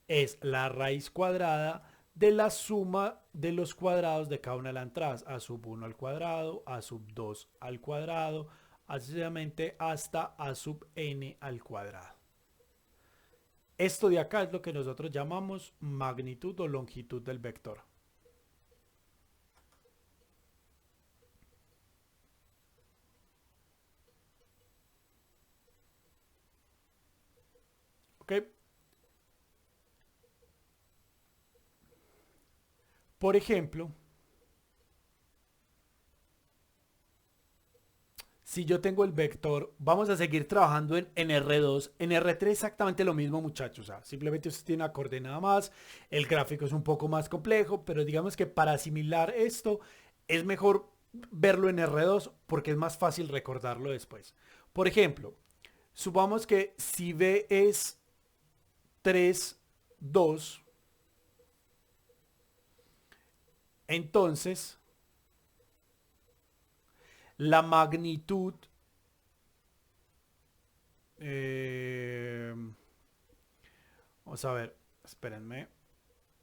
es la raíz cuadrada de la suma de los cuadrados de cada una de las entradas, a sub 1 al cuadrado, a sub 2 al cuadrado, así hasta a sub n al cuadrado. Esto de acá es lo que nosotros llamamos magnitud o longitud del vector. ¿Ok? Por ejemplo, si yo tengo el vector, vamos a seguir trabajando en R2, en R3 exactamente lo mismo, muchachos. O sea, simplemente usted tiene una coordenada más, el gráfico es un poco más complejo, pero digamos que para asimilar esto es mejor verlo en R2 porque es más fácil recordarlo después. Por ejemplo, supongamos que si B es 3, 2, entonces la magnitud vamos a ver, espérenme.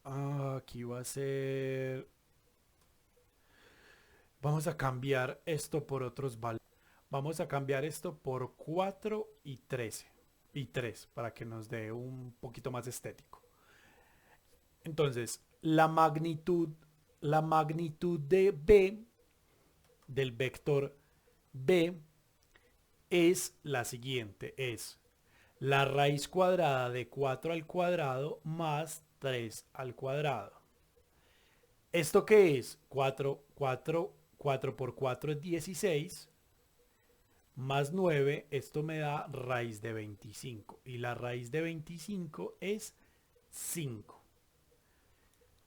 Aquí va a ser, vamos a cambiar esto por otros valores. Vamos a cambiar esto por 4 y 13 y 3 para que nos dé un poquito más estético. Entonces, la magnitud de B, del vector B, es la siguiente, es la raíz cuadrada de 4 al cuadrado más 3 al cuadrado. ¿Esto qué es? 4 por 4 es 16, más 9, esto me da raíz de 25. Y la raíz de 25 es 5.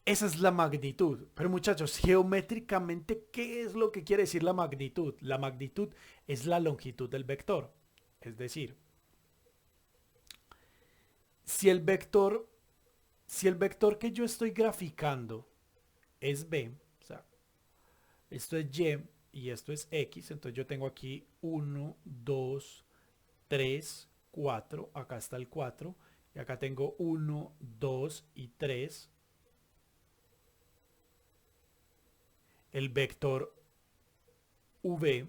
Esa es la magnitud. Pero muchachos, geométricamente, ¿qué es lo que quiere decir la magnitud? La magnitud es la longitud del vector. Es decir, si el vector que yo estoy graficando es B, o sea, esto es Y y esto es X, entonces yo tengo aquí 1, 2, 3, 4, acá está el 4, y acá tengo 1, 2 y 3. El vector V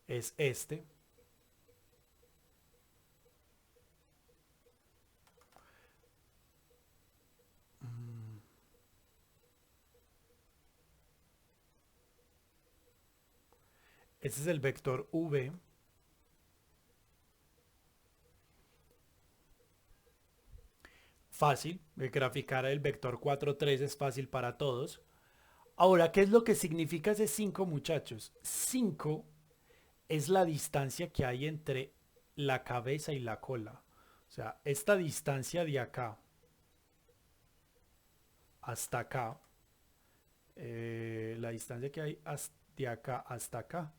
es este. Este es el vector V. Fácil, graficar el vector 4, 3 es fácil para todos. Ahora, ¿qué es lo que significa ese 5, muchachos? 5 es la distancia que hay entre la cabeza y la cola. O sea, esta distancia de acá hasta acá, la distancia que hay de acá hasta acá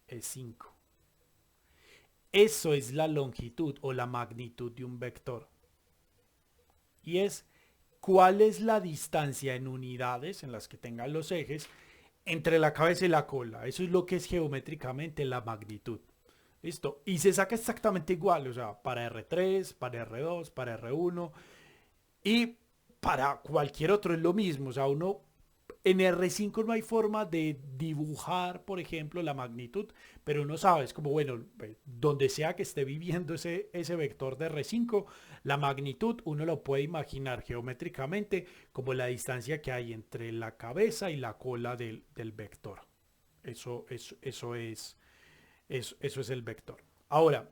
es 5. Eso es la longitud o la magnitud de un vector. Y es cuál es la distancia en unidades en las que tengan los ejes entre la cabeza y la cola. Eso es lo que es geométricamente la magnitud. ¿Listo? Y se saca exactamente igual, o sea, para R3, para R2, para R1 y para cualquier otro es lo mismo. O sea, uno en R5 no hay forma de dibujar, por ejemplo, la magnitud, pero uno sabe, es como, bueno, donde sea que esté viviendo ese vector de R5, la magnitud uno lo puede imaginar geométricamente como la distancia que hay entre la cabeza y la cola del vector. Eso es el vector. Ahora,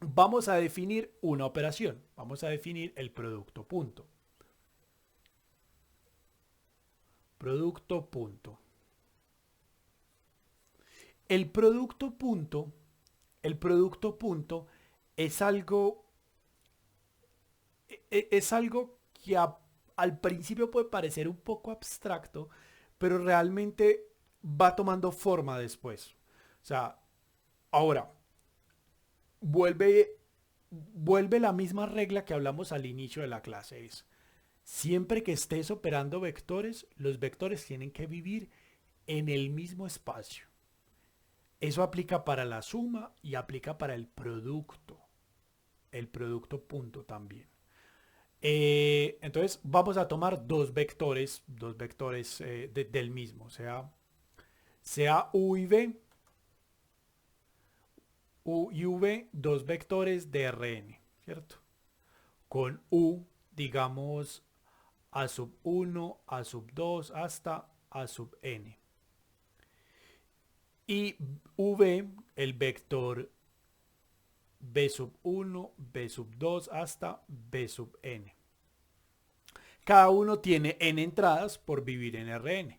vamos a definir una operación. Vamos a definir el producto punto. Producto punto. El producto punto, el producto punto es algo, es algo que al principio puede parecer un poco abstracto, pero realmente va tomando forma después. O sea, ahora, vuelve, vuelve la misma regla que hablamos al inicio de la clase. Es, siempre que estés operando vectores, los vectores tienen que vivir en el mismo espacio. Eso aplica para la suma y aplica para el producto punto también. Entonces vamos a tomar dos vectores del mismo, sea U y V, U y V, dos vectores de Rn, ¿cierto? Con U, digamos, A sub 1, A sub 2 hasta A sub n. Y V, el vector B sub 1, B sub 2 hasta B sub n. Cada uno tiene n entradas por vivir en Rn.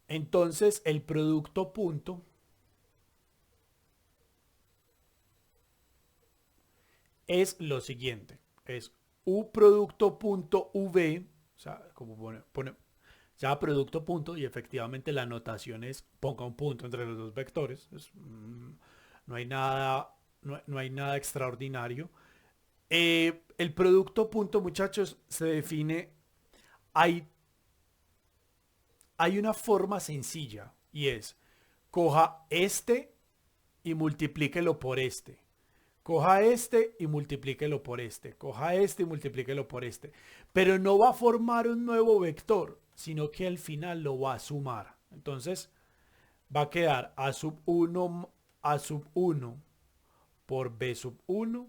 Entonces el producto punto es lo siguiente. Es U producto punto V, o sea, como pone ya producto punto y efectivamente la notación es ponga un punto entre los dos vectores. No hay nada, no hay nada extraordinario. El producto punto, muchachos, se define, hay, hay una forma sencilla y es coja este y multiplíquelo por este. Coja este y multiplíquelo por este. Coja este y multiplíquelo por este. Pero no va a formar un nuevo vector, sino que al final lo va a sumar. Entonces va a quedar A sub 1 por B sub 1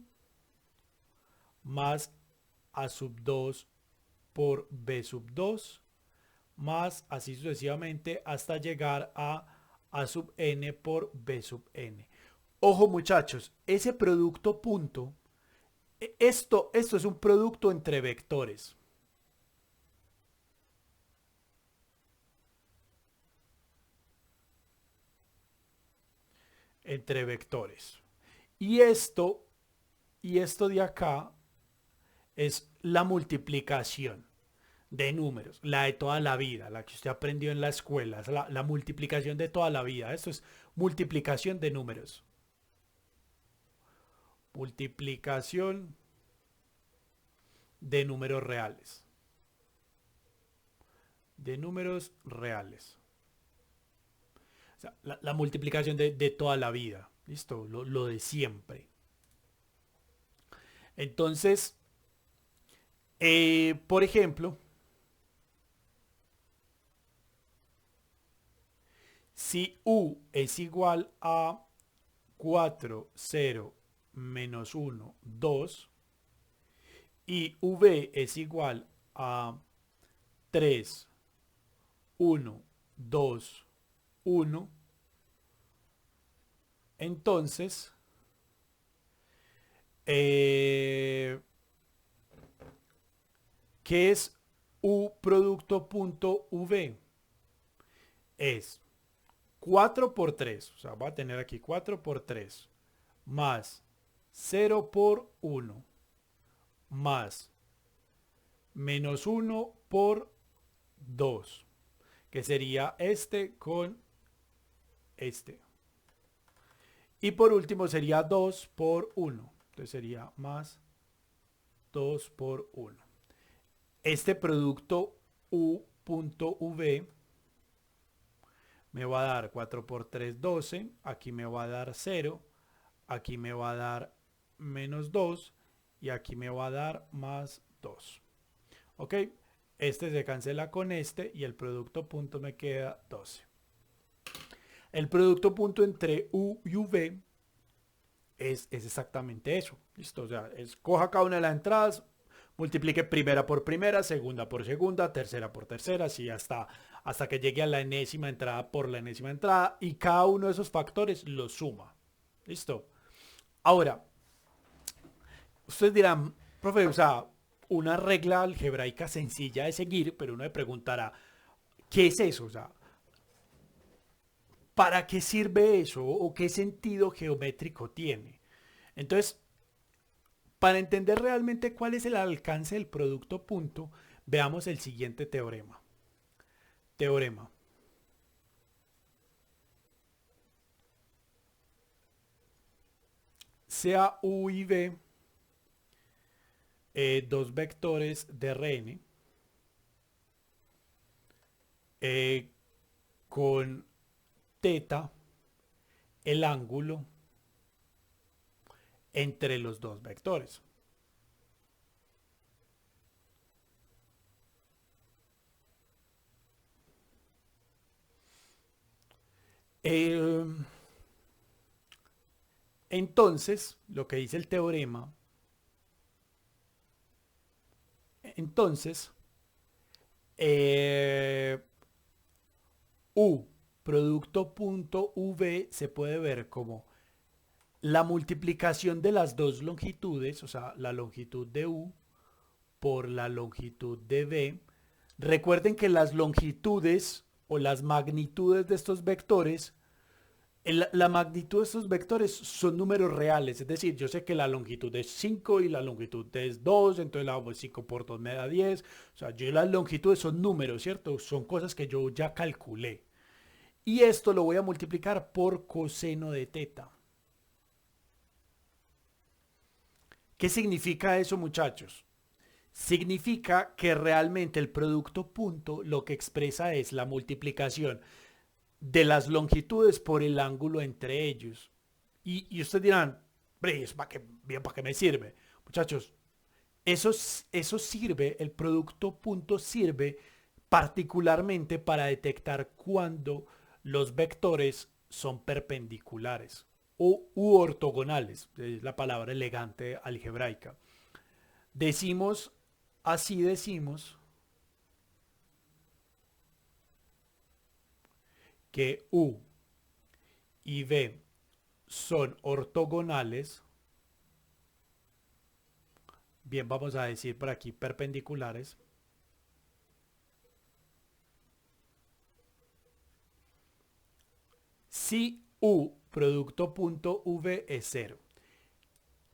más A sub 2 por B sub 2 más así sucesivamente hasta llegar A sub n por B sub n. Ojo muchachos, ese producto punto, esto es un producto entre vectores. Entre vectores. Y esto de acá es la multiplicación de números, la de toda la vida, la que usted aprendió en la escuela, es la multiplicación de toda la vida. Esto es multiplicación de números. Multiplicación de números reales. De números reales. O sea, la multiplicación de toda la vida. ¿Listo? Lo de siempre. Entonces, por ejemplo, si U es igual a 4, 0, menos 1, 2, y V es igual a 3, 1, 2, 1, entonces, ¿qué es U producto punto V? Es 4 por 3, o sea, va a tener aquí 4 por 3, más 0 por 1, más menos 1 por 2, que sería este con este. Y por último sería 2 por 1, entonces sería más 2 por 1. Este producto U.V me va a dar 4 por 3, 12. Aquí me va a dar 0. Aquí me va a dar menos 2. Y aquí me va a dar más 2. ¿Ok? Este se cancela con este y el producto punto me queda 12. El producto punto entre U y V es exactamente eso. ¿Listo? O sea, coja cada una de las entradas, multiplique primera por primera, segunda por segunda, tercera por tercera, así hasta que llegue a la enésima entrada por la enésima entrada y cada uno de esos factores lo suma. ¿Listo? Ahora, ustedes dirán, profe, o sea, una regla algebraica sencilla de seguir, pero uno me preguntará, ¿qué es eso? O sea, ¿para qué sirve eso? ¿O qué sentido geométrico tiene? Entonces, para entender realmente cuál es el alcance del producto punto, veamos el siguiente teorema. Teorema. sea U y V dos vectores de Rn con teta el ángulo entre los dos vectores. Entonces, lo que dice el teorema, entonces, U producto punto V se puede ver como la multiplicación de las dos longitudes, o sea, la longitud de U por la longitud de V. Recuerden que las longitudes o las magnitudes de estos vectores, la magnitud de estos vectores son números reales, es decir, yo sé que la longitud es 5 y la longitud es 2, entonces la 5 por 2 me da 10, o sea, yo las longitudes son números, ¿cierto? Son cosas que yo ya calculé. Y esto lo voy a multiplicar por coseno de teta. ¿Qué significa eso, muchachos? Significa que realmente el producto punto lo que expresa es la multiplicación de las longitudes por el ángulo entre ellos. Y ustedes dirán, ¿para qué me sirve? Muchachos, eso sirve, el producto punto sirve particularmente para detectar cuando los vectores son perpendiculares o u ortogonales, es la palabra elegante algebraica. Decimos, así decimos que U y V son ortogonales. Bien, vamos a decir por aquí perpendiculares. Si U producto punto V es cero.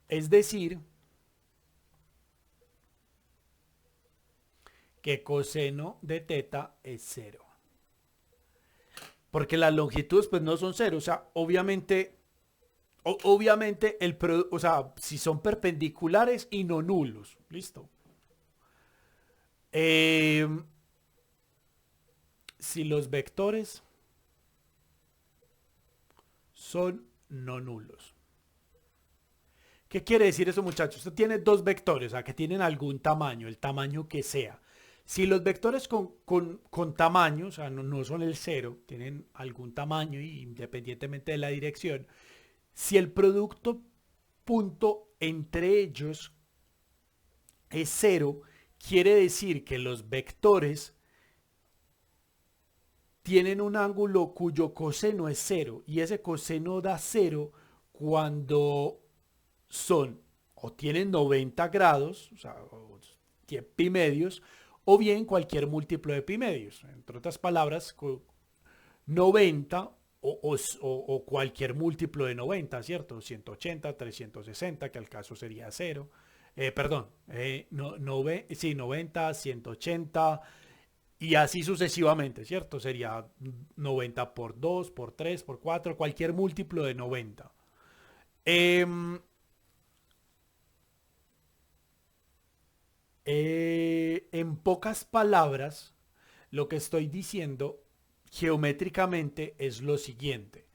Es decir, que coseno de teta es cero. Porque las longitudes pues no son cero. O sea, obviamente o sea, si son perpendiculares y no nulos. Listo. Eh, si los vectores son no nulos. ¿Qué quiere decir eso, muchachos? Usted tiene dos vectores, o sea, que tienen algún tamaño, el tamaño que sea. Si los vectores con tamaño, o sea, no son el cero, tienen algún tamaño independientemente de la dirección, si el producto punto entre ellos es cero, quiere decir que los vectores tienen un ángulo cuyo coseno es cero y ese coseno da cero cuando son o tienen 90 grados, o sea, pi medios, o bien cualquier múltiplo de pi medios. Entre otras palabras, 90 o cualquier múltiplo de 90, ¿cierto? 180, 360, que al caso sería 0. Perdón, sí, 90, 180 y así sucesivamente, ¿cierto? Sería 90 por 2, por 3, por 4, cualquier múltiplo de 90. En pocas palabras, lo que estoy diciendo geométricamente es lo siguiente.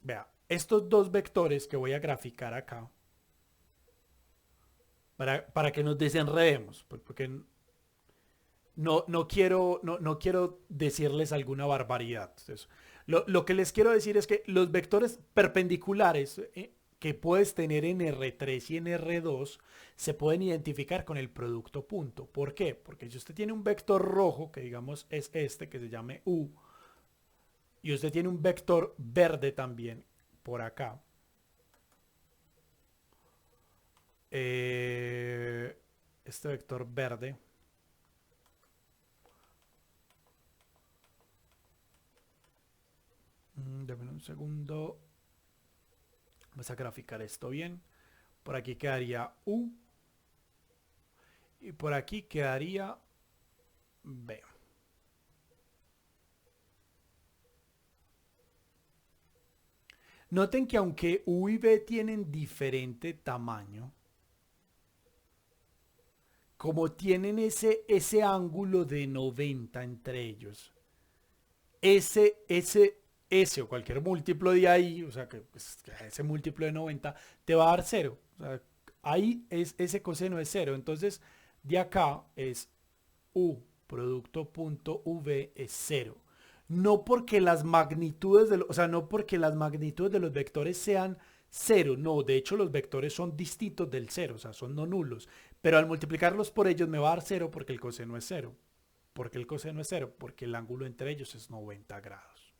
Vea, estos dos vectores que voy a graficar acá, para que nos desenredemos, porque no quiero decirles alguna barbaridad. Entonces, lo que les quiero decir es que los vectores perpendiculares que puedes tener en R3 y en R2 se pueden identificar con el producto punto. ¿Por qué? Porque si usted tiene un vector rojo, que digamos es este, que se llame U, y usted tiene un vector verde también por acá, este vector verde, denme un segundo, vamos a graficar esto bien. Por aquí quedaría U y por aquí quedaría B. Noten que aunque U y B tienen diferente tamaño, como tienen ese ángulo de 90 entre ellos, ese o cualquier múltiplo de ahí, o sea, que, pues, que ese múltiplo de 90 te va a dar cero. O sea, ahí ese coseno es cero. Entonces, de acá es U producto punto V es cero. No porque las magnitudes o sea, no porque las magnitudes de los vectores sean cero, no, de hecho los vectores son distintos del cero, o sea, son no nulos, pero al multiplicarlos por ellos me va a dar cero porque el coseno es cero. ¿Por qué el coseno es cero? Porque el ángulo entre ellos es 90 grados.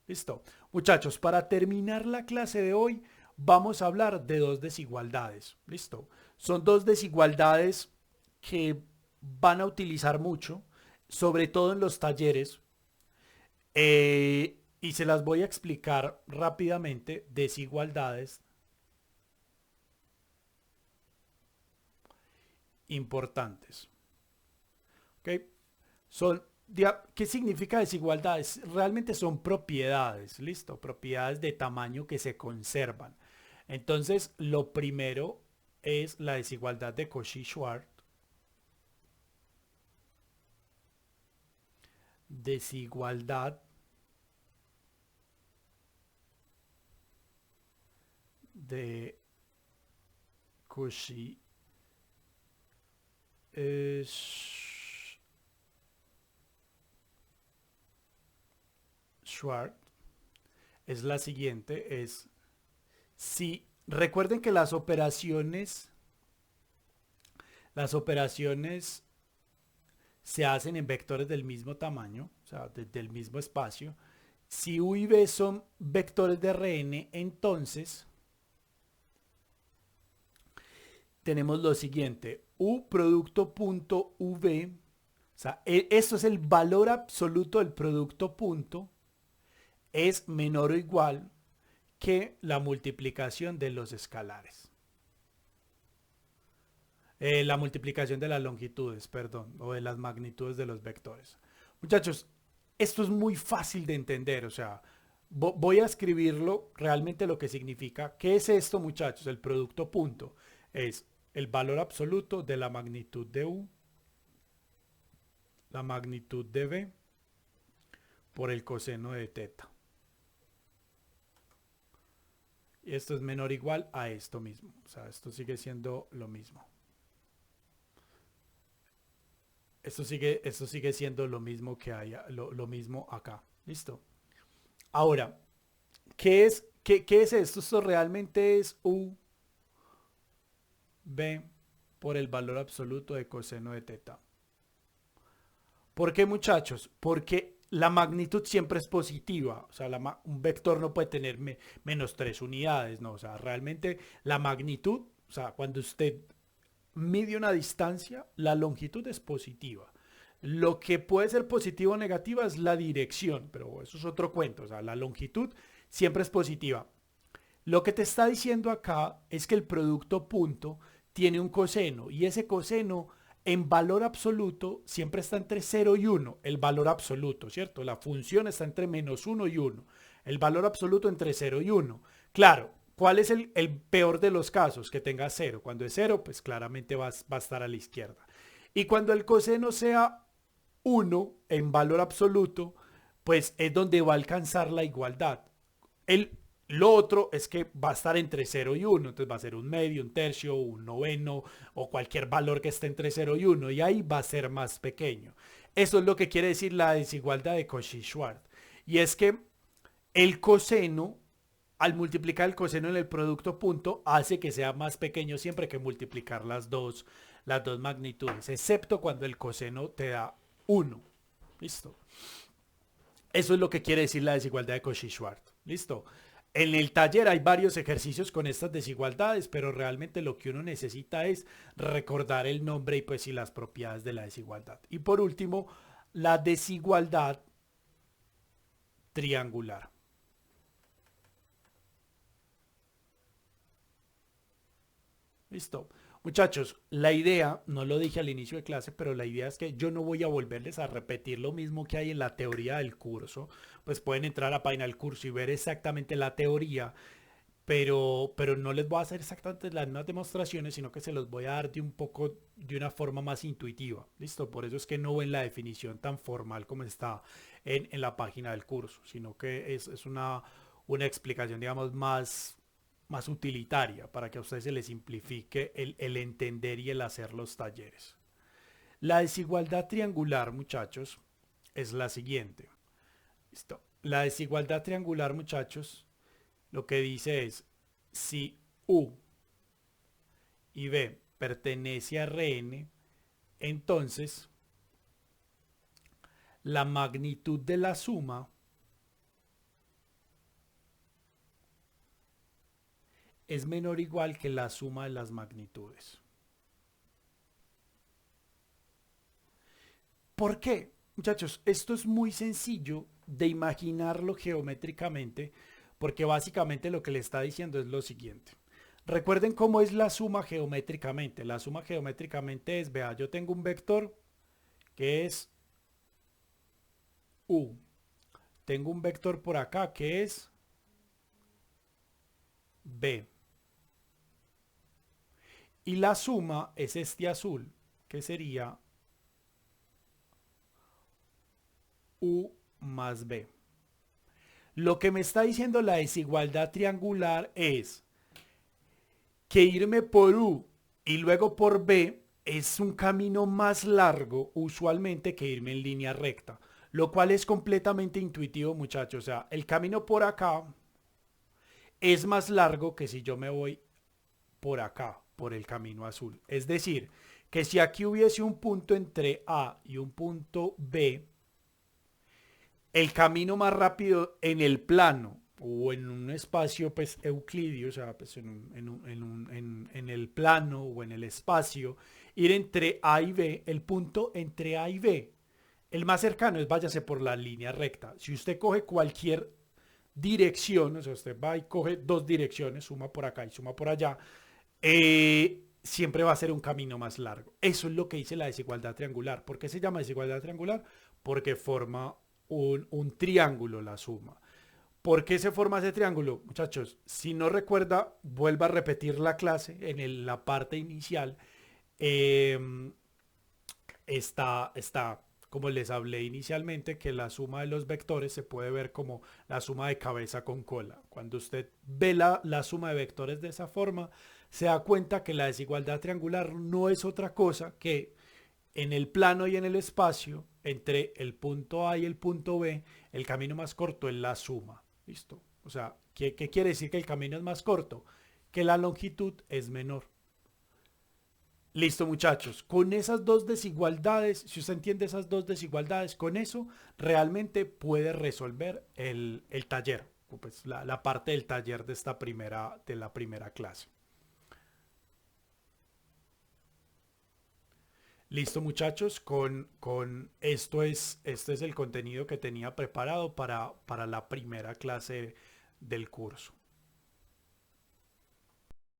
Listo. Muchachos, para terminar la clase de hoy, vamos a hablar de dos desigualdades. Listo. Son dos desigualdades que van a utilizar mucho, sobre todo en los talleres, y se las voy a explicar rápidamente. Desigualdades importantes. ¿Ok? Son, ¿qué significa desigualdades? Realmente son propiedades, ¿listo? Propiedades de tamaño que se conservan. Entonces, lo primero es la desigualdad de Cauchy-Schwarz. Desigualdad de Cauchy Schwarz es la siguiente, es si recuerden que las operaciones se hacen en vectores del mismo tamaño, o sea, del mismo espacio. Si U y B son vectores de Rn, entonces tenemos lo siguiente, U producto punto V, o sea, esto es el valor absoluto del producto punto, es menor o igual que la multiplicación de los escalares. La multiplicación de las longitudes, perdón, o de las magnitudes de los vectores. Muchachos, esto es muy fácil de entender, o sea, voy a escribirlo realmente lo que significa. ¿Qué es esto, muchachos? El producto punto es el valor absoluto de la magnitud de U, la magnitud de B, por el coseno de teta. Y esto es menor o igual a esto mismo, o sea, esto sigue siendo lo mismo. Esto sigue siendo lo mismo que haya, lo mismo acá. ¿Listo? Ahora, ¿qué es esto? Esto realmente es U, B, por el valor absoluto de coseno de teta. ¿Por qué, muchachos? Porque la magnitud siempre es positiva. O sea, un vector no puede tener menos 3 unidades, ¿no? O sea, realmente la magnitud, o sea, cuando usted mide una distancia, la longitud es positiva. Lo que puede ser positivo o negativa es la dirección, pero eso es otro cuento. O sea, la longitud siempre es positiva. Lo que te está diciendo acá es que el producto punto tiene un coseno y ese coseno en valor absoluto siempre está entre 0 y 1, el valor absoluto, ¿cierto? La función está entre menos 1 y 1, el valor absoluto entre 0 y 1. Claro, ¿cuál es el peor de los casos? Que tenga 0. Cuando es 0, pues claramente va a estar a la izquierda. Y cuando el coseno sea 1 en valor absoluto, pues es donde va a alcanzar la igualdad. Lo otro es que va a estar entre 0 y 1, entonces va a ser un medio, un tercio, un noveno o cualquier valor que esté entre 0 y 1 y ahí va a ser más pequeño. Eso es lo que quiere decir la desigualdad de Cauchy-Schwarz. Y es que el coseno, al multiplicar el coseno en el producto punto, hace que sea más pequeño siempre que multiplicar las dos magnitudes, excepto cuando el coseno te da 1. ¿Listo? Eso es lo que quiere decir la desigualdad de Cauchy-Schwarz. ¿Listo? En el taller hay varios ejercicios con estas desigualdades, pero realmente lo que uno necesita es recordar el nombre y pues y las propiedades de la desigualdad. Y por último, la desigualdad triangular. ¿Listo? Muchachos, la idea, no lo dije al inicio de clase, pero la idea es que yo no voy a volverles a repetir lo mismo que hay en la teoría del curso. Pues pueden entrar a la página del curso y ver exactamente la teoría. pero no les voy a hacer exactamente las mismas demostraciones, sino que se los voy a dar de una forma más intuitiva. ¿Listo? Por eso es que no ven la definición tan formal como está en la página del curso, sino que es una explicación, digamos, más utilitaria para que a ustedes se les simplifique el entender y el hacer los talleres. La desigualdad triangular, muchachos, es la siguiente. ¿Listo? La desigualdad triangular, muchachos, lo que dice es, si U y B pertenece a Rn, entonces la magnitud de la suma es menor o igual que la suma de las magnitudes. ¿Por qué? Muchachos, esto es muy sencillo de imaginarlo geométricamente, porque básicamente lo que le está diciendo es lo siguiente. Recuerden cómo es la suma geométricamente. La suma geométricamente es, vea, yo tengo un vector que es U. Tengo un vector por acá que es B. Y la suma es este azul, que sería U más B. Lo que me está diciendo la desigualdad triangular es que irme por U y luego por B es un camino más largo usualmente que irme en línea recta, lo cual es completamente intuitivo, muchachos. O sea, el camino por acá es más largo que si yo me voy por acá, por el camino azul. Es decir, que si aquí hubiese un punto entre A y un punto B, el camino más rápido en el plano o en un espacio pues euclidio, o sea, pues en el plano o en el espacio, ir entre A y B, el punto entre A y B, el más cercano es váyase por la línea recta. Si usted coge cualquier dirección, o sea, usted va y coge dos direcciones, suma por acá y suma por allá, siempre va a ser un camino más largo. Eso es lo que dice la desigualdad triangular. ¿Por qué se llama desigualdad triangular? Porque forma un triángulo la suma. ¿Por qué se forma ese triángulo? Muchachos, si no recuerda, vuelva a repetir la clase en la parte inicial. Eh, está, como les hablé inicialmente, que la suma de los vectores se puede ver como la suma de cabeza con cola. Cuando usted ve la suma de vectores de esa forma, se da cuenta que la desigualdad triangular no es otra cosa que en el plano y en el espacio, entre el punto A y el punto B, el camino más corto es la suma. ¿Listo? O sea, ¿qué quiere decir que el camino es más corto? Que la longitud es menor. Listo, muchachos. Con esas dos desigualdades, si usted entiende esas dos desigualdades, con eso realmente puede resolver el taller, pues la parte del taller de la primera clase. Listo, muchachos, con este es el contenido que tenía preparado para la primera clase del curso.